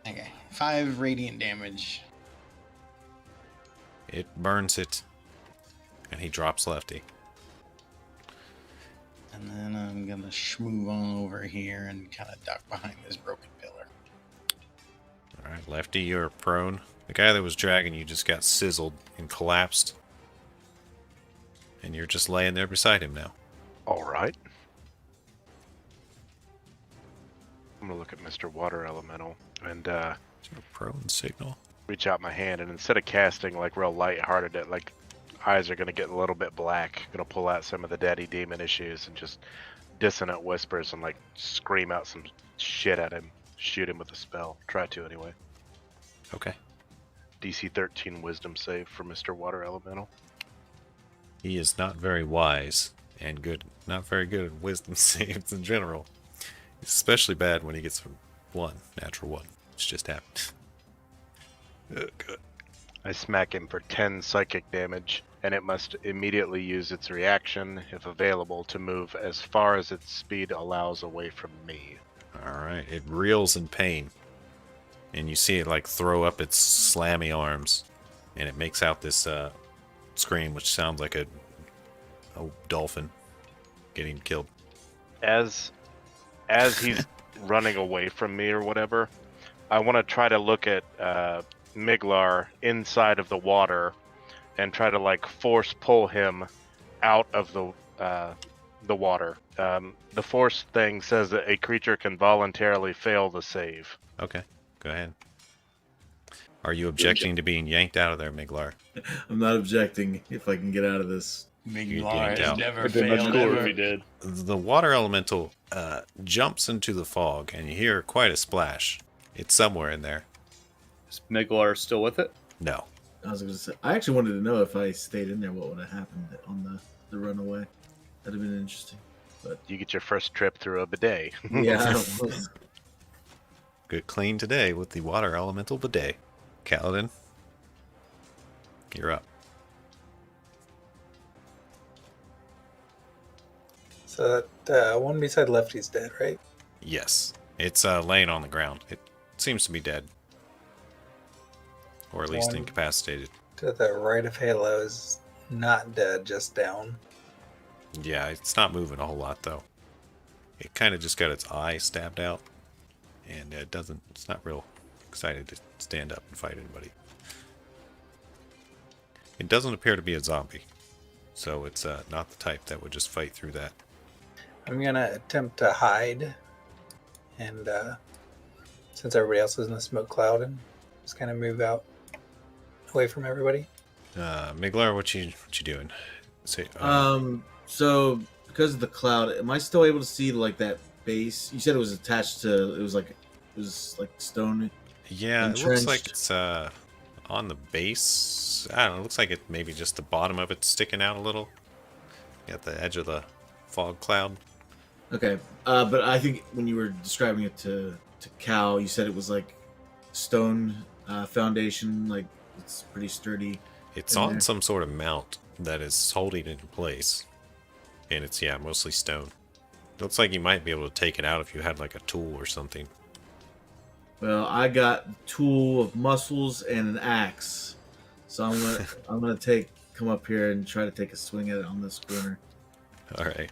Okay, 5 radiant damage. It burns it. And he drops Lefty. And then I'm gonna move on over here and kind of duck behind this broken pillar. Alright, Lefty, you're prone. The guy that was dragging you just got sizzled and collapsed. And you're just laying there beside him now. Alright. I'm gonna look at Mr. Water Elemental and Is there a prone signal? reach out my hand, and instead of casting like real lighthearted, it like eyes are gonna get a little bit black. Gonna pull out some of the daddy demon issues and just dissonant whispers and like scream out some shit at him. Shoot him with a spell. Try to anyway. Okay. DC 13 Wisdom save for Mr. Water Elemental. He is not very wise and good. Not very good at wisdom saves in general. He's especially bad when he gets a natural one, which just happened. Oh, good. I smack him for 10 psychic damage, and it must immediately use its reaction, if available, to move as far as its speed allows away from me. Alright, it reels in pain. And you see it like throw up its slammy arms. And it makes out this scream, which sounds like a dolphin getting killed. As he's running away from me or whatever, I want to try to look at Miglar inside of the water and try to like force pull him out of the the water. The force thing says that a creature can voluntarily fail the save. Okay, go ahead. Are you objecting to being yanked out of there, Miglar? I'm not objecting if I can get out of this. Miglar yanked has out. never It'd be much failed cooler ever. if he did. The water elemental jumps into the fog, and you hear quite a splash. It's somewhere in there. Is Miglar still with it? No. I was going to say, I actually wanted to know if I stayed in there, what would have happened on the runaway. That'd have been interesting. You get your first trip through a bidet. Yeah, I was. Good clean today with the water elemental bidet. Kaladin, you're up. So that one beside Lefty's dead, right? Yes. It's laying on the ground. It seems to be dead. Or at least One. incapacitated. To the right of Halo is not dead, just down. Yeah, it's not moving a whole lot though. It kind of just got its eye stabbed out. And it's not real excited to stand up and fight anybody. It doesn't appear to be a zombie. So it's not the type that would just fight through that. I'm gonna attempt to hide, and since everybody else is in the smoke cloud, and just kind of move out away from everybody. Miglar, what you doing? Say, So because of the cloud, am I still able to see like that base? You said it was attached to. It was like stone. yeah, it looks entrenched. like it's on the base. I don't know. It looks like it maybe just the bottom of it's sticking out a little. At the edge of the fog cloud. Okay, but I think when you were describing it to Cal, you said it was like stone foundation, like it's pretty sturdy. It's in on there. some sort of mount that is holding it in place. And it's, yeah, mostly stone. Looks like you might be able to take it out if you had like a tool or something. Well, I got a tool of muscles and an axe, so I'm gonna come up here and try to take a swing at it on this corner. Alright.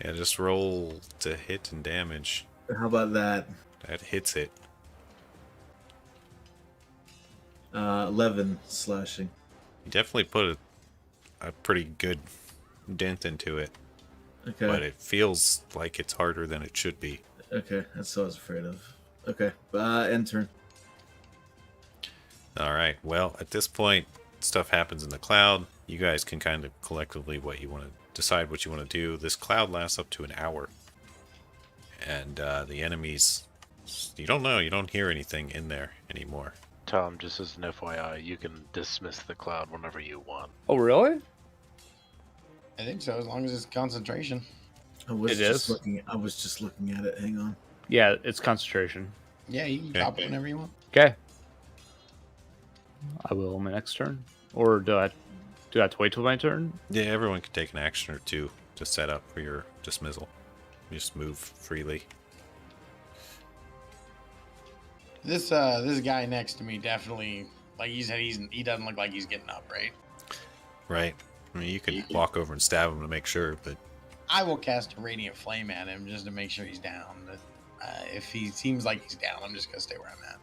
Yeah, just roll to hit and damage. How about that? That hits it. 11 slashing. You definitely put a pretty good dent into it. Okay. But it feels like it's harder than it should be. Okay, that's what I was afraid of. Okay, end turn. Alright, well, at this point, stuff happens in the cloud. You guys can kind of collectively decide what you want to do. This cloud lasts up to an hour. And the enemies, you don't know, you don't hear anything in there anymore. Tom, just as an FYI, you can dismiss the cloud whenever you want. Oh, really? I think so, as long as it's concentration. I was It just is? looking at it. Hang on. Yeah, it's concentration. Yeah, you can Okay. drop it whenever you want. Okay. I will on my next turn. Or do I have to wait till my turn? Yeah, everyone can take an action or two to set up for your dismissal. You just move freely. This guy next to me definitely, like you said, he doesn't look like he's getting up, right? Right? I mean, you could walk over and stab him to make sure, but I will cast a radiant flame at him just to make sure he's down. If he seems like he's down, I'm just gonna stay where I'm at.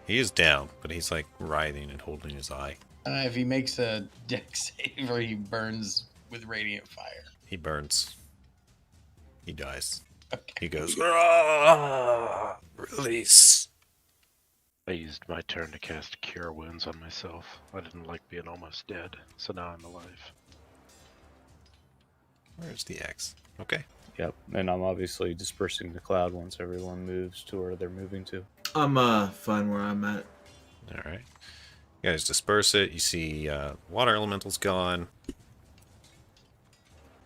he is down, but he's like writhing and holding his eye. If he makes a deck save or he burns with radiant fire. He burns. He dies. Okay. He goes, "Ah, release." I used my turn to cast Cure Wounds on myself. I didn't like being almost dead, so now I'm alive. Where's the X? Okay. Yep. And I'm obviously dispersing the cloud once everyone moves to where they're moving to. I'm fine where I'm at. All right. You guys disperse it. You see water elemental's gone.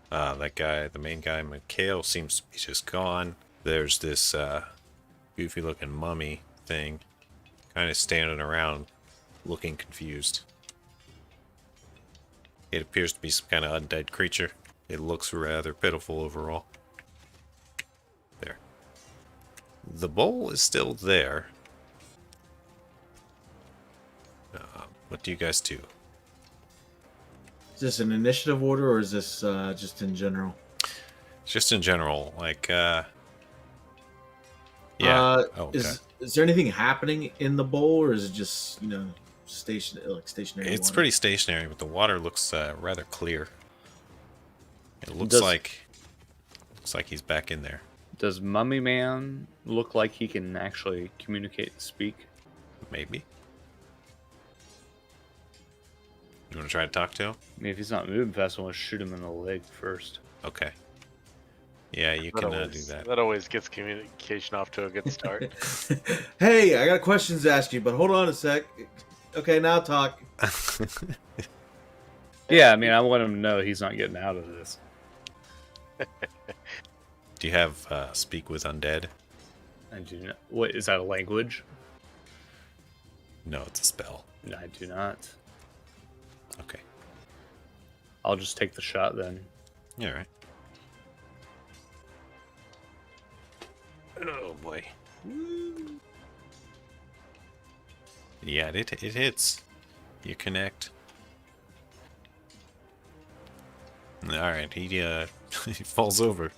That guy, the main guy, Mikhail, seems to be just gone. There's this goofy looking mummy thing kind of standing around looking confused. It appears to be some kind of undead creature. It looks rather pitiful overall. There. The bowl is still there. What do you guys do? Is this an initiative order or is this just in general? Just in general, like, yeah. Oh, okay. Is there anything happening in the bowl, or is it just stationary? It's water? pretty stationary, but the water looks rather clear. It looks Does- like Looks like he's back in there. Does Mummy Man look like he can actually communicate and speak? Maybe. You want to try to talk to him? I mean, if he's not moving fast, I want to shoot him in the leg first. Okay. Yeah, you That can always, do that. That always gets communication off to a good start. Hey, I got questions to ask you, but hold on a sec. Okay, now talk. Yeah, I mean, I want him to know he's not getting out of this. Do you have speak with undead? I do not. What is that, a language? No, it's a spell. No, I do not. Okay. I'll just take the shot then. Yeah, all right. Oh boy. Yeah, it hits. You connect. All right, he he falls over.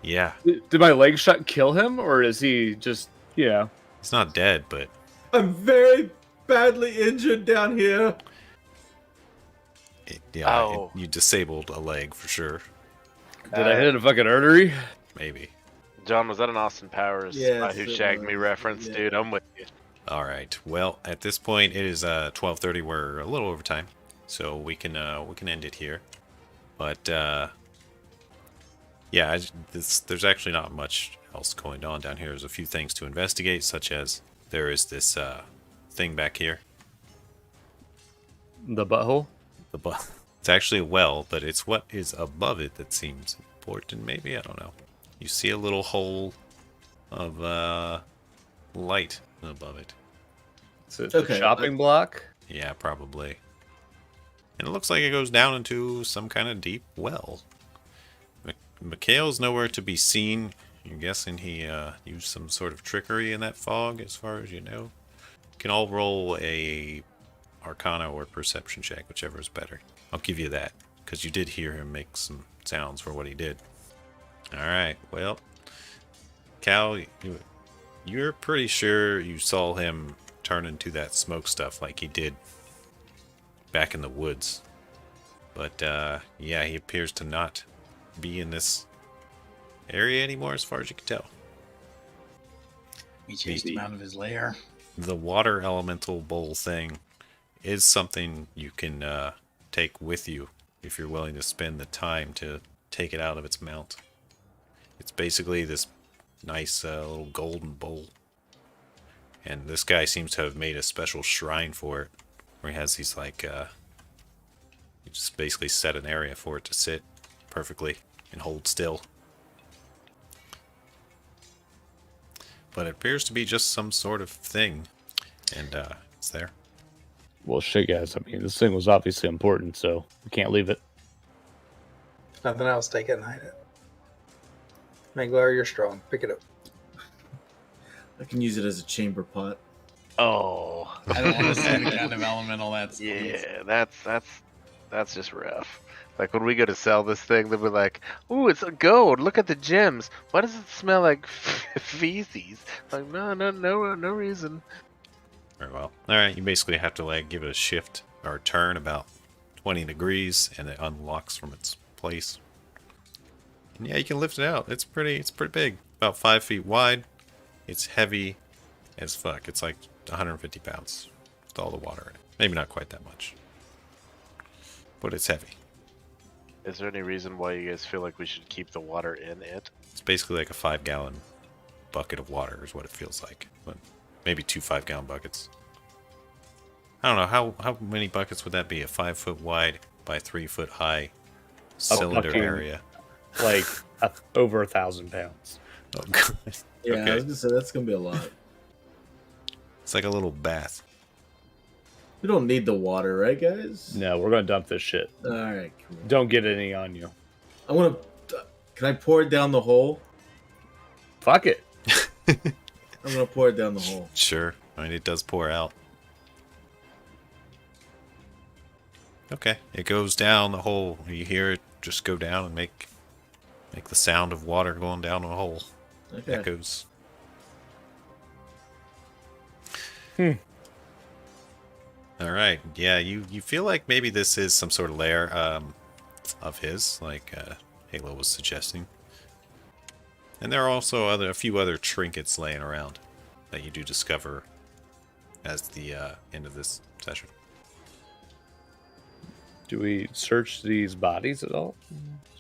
Yeah, Did my leg shot kill him, or is he just, he's not dead, but I'm very badly injured down here. Oh. you disabled a leg for sure. Did I hit a fucking artery? Maybe. John, was that an Austin Powers Yes, Who it Shagged Me was, reference, yeah. dude? I'm with you. All right. Well, at this point, it is 12:30. We're a little over time, so we can end it here. But yeah, there's actually not much else going on down here. There's a few things to investigate, such as there is this thing back here. The butthole? It's actually a well, but it's what is above it that seems important. Maybe, I don't know. You see a little hole of light above it. Is it the shopping block? Yeah, probably. And it looks like it goes down into some kind of deep well. Mikhail's nowhere to be seen. I'm guessing he used some sort of trickery in that fog, as far as you know. You can all roll a Arcana or Perception check, whichever is better. I'll give you that, because you did hear him make some sounds for what he did. Alright, well, Cal, you're pretty sure you saw him turn into that smoke stuff like he did back in the woods. But, yeah, he appears to not be in this area anymore, as far as you can tell. We chased him out of his lair. The water elemental bowl thing is something you can take with you if you're willing to spend the time to take it out of its mount. It's basically this nice little golden bowl. And this guy seems to have made a special shrine for it, where he has these like, you just basically set an area for it to sit perfectly and hold still. But it appears to be just some sort of thing, and it's there. Well, shit, guys. I mean, this thing was obviously important, so we can't leave it. If nothing else, take it and hide it. Maglar, you're strong. Pick it up. I can use it as a chamber pot. Oh, I don't want to see the kind of elemental that's. yeah, that's just rough. Like when we go to sell this thing, they'll be like, "Ooh, it's a gold. Look at the gems. Why does it smell like feces?" Like, no reason. Very well. Alright, you basically have to like give it a shift or turn about 20 degrees, and it unlocks from its place. And yeah, you can lift it out. It's pretty big. About 5 feet wide. It's heavy as fuck. It's like 150 pounds with all the water in it. Maybe not quite that much, but it's heavy. Is there any reason why you guys feel like we should keep the water in it? It's basically like a 5-gallon bucket of water is what it feels like. But maybe 2 5-gallon buckets. I don't know, how many buckets would that be? A 5 foot wide by 3 foot high cylinder fucking- area. Like, over 1,000 pounds. Oh, God. Yeah, Okay. I was gonna say that's gonna be a lot. It's like a little bath. We don't need the water, right, guys? No, we're going to dump this shit. All right, cool. Don't get any on you. I want to. Can I pour it down the hole? Fuck it. I'm gonna pour it down the hole. Sure. I mean, it does pour out. Okay. It goes down the hole. You hear it just go down and make the sound of water going down the hole. Okay. Echoes. All right. Yeah, you feel like maybe this is some sort of lair of his, like Halo was suggesting. And there are also a few other trinkets laying around that you do discover as the end of this session. Do we search these bodies at all?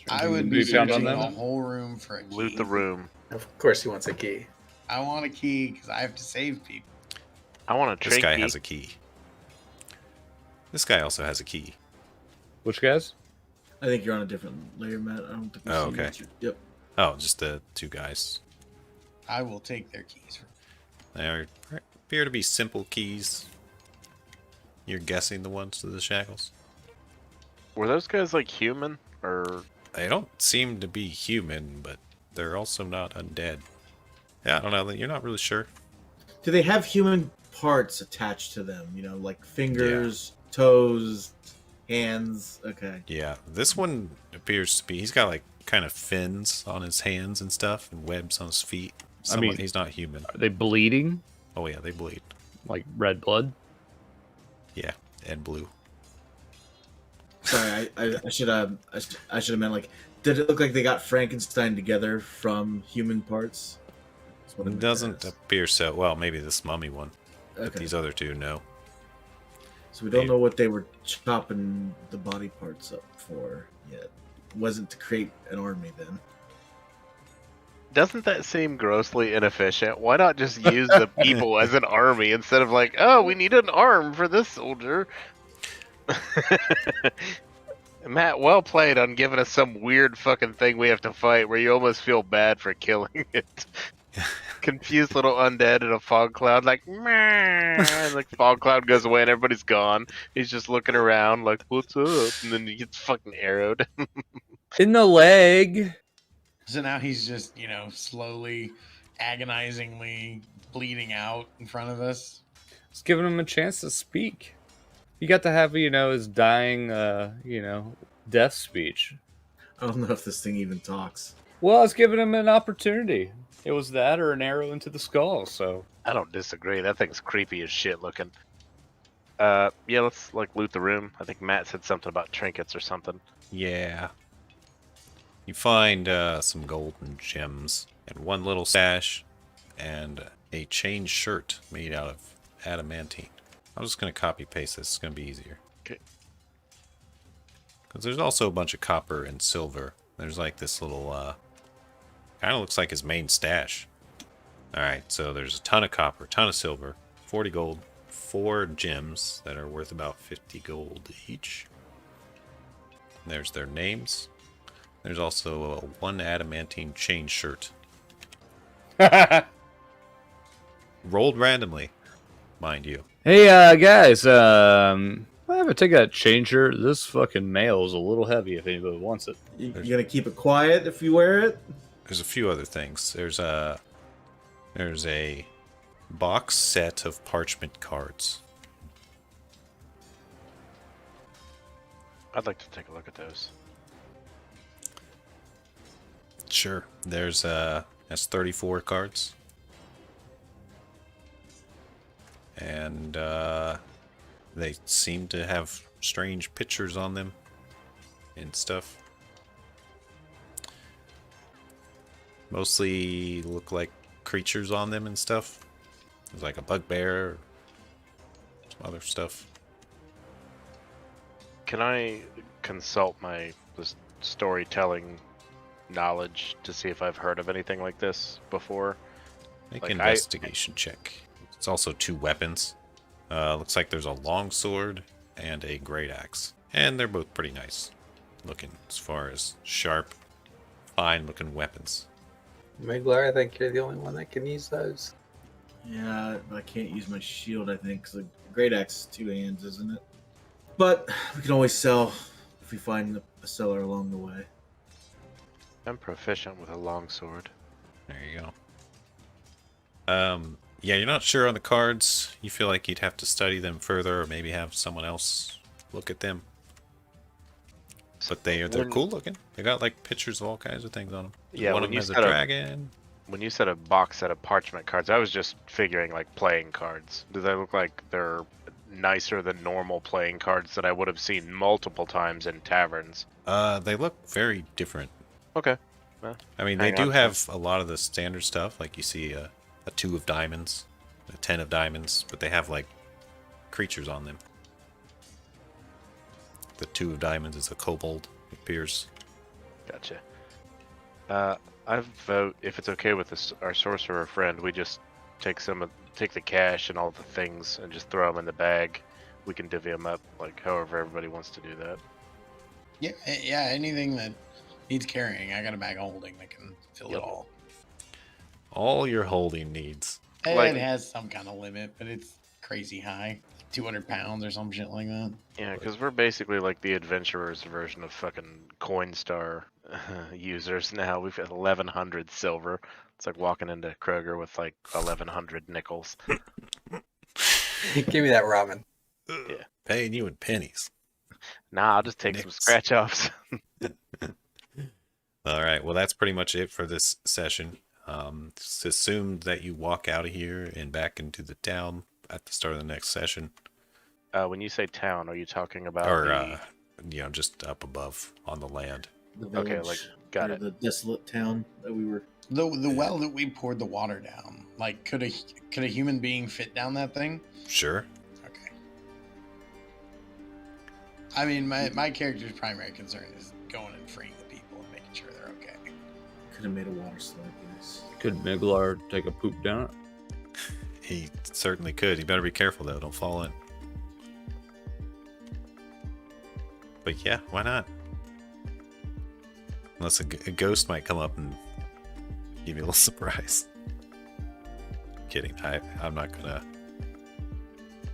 I would Do be we found on searching the them? whole room for a key. Loot the room. Of course, he wants a key. I want a key because I have to save people. I want a This trinket. guy has a key. This guy also has a key. Which guys? I think you're on a different layer, Matt. I don't think. we've Oh, seen okay. you. Yep. Oh, just the two guys. I will take their keys. They appear to be simple keys. You're guessing the ones to the shackles? Were those guys like human or? They don't seem to be human, but they're also not undead. Yeah, I don't know. You're not really sure. Do they have human parts attached to them? You know, like fingers, toes, hands. Okay. Yeah, this one appears to be. He's got like kind of fins on his hands and stuff, and webs on his feet. mean- He's not human. Are they bleeding? Oh yeah, they bleed. Like red blood? Yeah, and blue. Sorry, I should have meant like. Did it look like they got Frankenstein together from human parts? That's what I It meant doesn't to ask. appear so. Well, maybe this mummy one, but Okay. these other two, no. So we don't know what they were chopping the body parts up for yet. It wasn't to create an army then. Doesn't that seem grossly inefficient? Why not just use the people as an army instead of like, oh, we need an arm for this soldier? Matt, well played on giving us some weird fucking thing we have to fight where you almost feel bad for killing it. Confused little undead in a fog cloud, like, meh, and like fog cloud goes away and everybody's gone. He's just looking around like, what's up? And then he gets fucking arrowed. In the leg. So now he's just, slowly, agonizingly bleeding out in front of us. It's giving him a chance to speak. You got to have, his dying, death speech. I don't know if this thing even talks. Well, it's giving him an opportunity. It was that or an arrow into the skull, so. I don't disagree. That thing's creepy as shit looking. Yeah, let's loot the room. I think Matt said something about trinkets or something. Yeah. You find some golden gems and one little stash and a chain shirt made out of adamantine. I'm just going to copy paste this. It's going to be easier. Okay. Because there's also a bunch of copper and silver. There's like this little, kind of looks like his main stash. Alright, so there's a ton of copper, ton of silver, 40 gold, 4 gems that are worth about 50 gold each. There's their names. There's also a 1 adamantine chain shirt. Rolled randomly, mind you. Hey, guys, I haven't taken that changer. This fucking mail is a little heavy if anybody wants it. You gonna keep it quiet if you wear it? There's a few other things. There's a box set of parchment cards. I'd like to take a look at those. Sure. That's 34 cards. And they seem to have strange pictures on them and stuff. Mostly look like creatures on them and stuff. There's like a bugbear, some other stuff. Can I consult my storytelling knowledge to see if I've heard of anything like this before? Make Like, an investigation check. It's also 2 weapons. Looks like there's a long sword and a great axe. And they're both pretty nice looking as far as sharp, fine looking weapons. Miglar, I think you're the only one that can use those. Yeah, but I can't use my shield, I think, because the great axe is 2 hands, isn't it? But we can always sell if we find a seller along the way. I'm proficient with a longsword. There you go. Yeah, you're not sure on the cards. You feel like you'd have to study them further or maybe have someone else look at them. But they're When- cool looking. They got like pictures of all kinds of things on them. Yeah, One when of them you has a said a- dragon. When you said a box set of parchment cards, I was just figuring like playing cards. Do they look like they're nicer than normal playing cards that I would have seen multiple times in taverns? They look very different. Okay. I mean, they Hang do on. have a lot of the standard stuff, like you see a 2 of diamonds, a 10 of diamonds, but they have like creatures on them. The 2 of diamonds is a kobold, it appears. Gotcha. I vote, if it's okay with our sorcerer friend, we just take the cash and all the things and just throw them in the bag. We can divvy them up, like however everybody wants to do that. Yeah, anything that needs carrying, I got a bag of holding that can fill it all. All your holding needs. Like- It has some kind of limit, but it's crazy high. 200 pounds or some shit like that. Yeah, because we're basically like the adventurers version of fucking Coinstar users now. We've got 1,100 silver. It's like walking into Kroger with like 1,100 nickels. Give me that ramen. Yeah. Paying you in pennies. Nah, I'll just take some Nicks. scratch offs. All right, well, that's pretty much it for this session. It's assumed that you walk out of here and back into the town at the start of the next session. When you say town, are you talking about Or, just up above on the land. The Okay, village, like, got or it. The desolate town that we were. The well that we poured the water down, like could a human being fit down that thing? Sure. Okay. I mean, my character's primary concern is going and freeing the people and making sure they're okay. Could have made a water slide, guys. Could Miglar take a poop down it? He certainly could. You better be careful, though. Don't fall in. But yeah, why not? Unless a ghost might come up and give you a little surprise. Kidding. I'm not gonna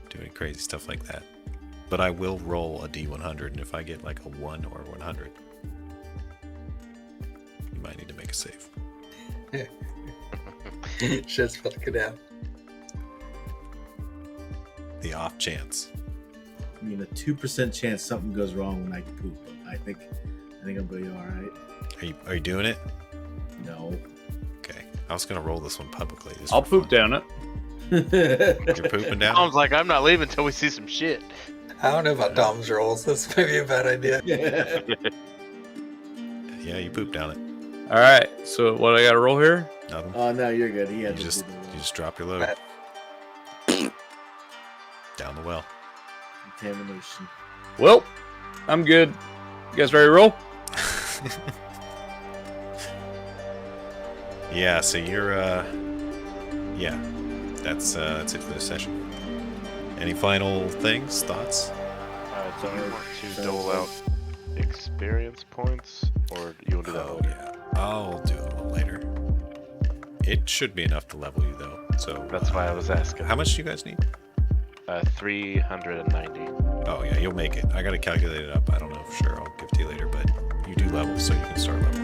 do any crazy stuff like that. But I will roll a D100, and if I get like a 1 or 100, you might need to make a save. Shit's about to go down. The off chance. I mean, a 2% chance something goes wrong when I poop. I think I'll be all right. Are you doing it? No. Okay. I was gonna roll this one publicly. Just I'll for poop fun. down it. You're pooping down. Tom's like, I'm not leaving until we see some shit. I don't know about Dom's rolls. This may be a bad idea. Yeah, you poop down it. All right. So what I got to roll here? Nothing. Oh no, you're good. He You had to just do the you just drop your load down the well. contamination. Well, I'm good. You guys ready to roll? Yeah, so you're yeah. That's it for this session. Any final things, thoughts? Do you want to dole out experience points, or do you want to do that Oh later? yeah. I'll do it a little later. It should be enough to level you though. So That's why I was asking. how much do you guys need? 390. Oh yeah, you'll make it. I gotta calculate it up. I don't know for sure. I'll give it to you later, but you do level, so you can start leveling.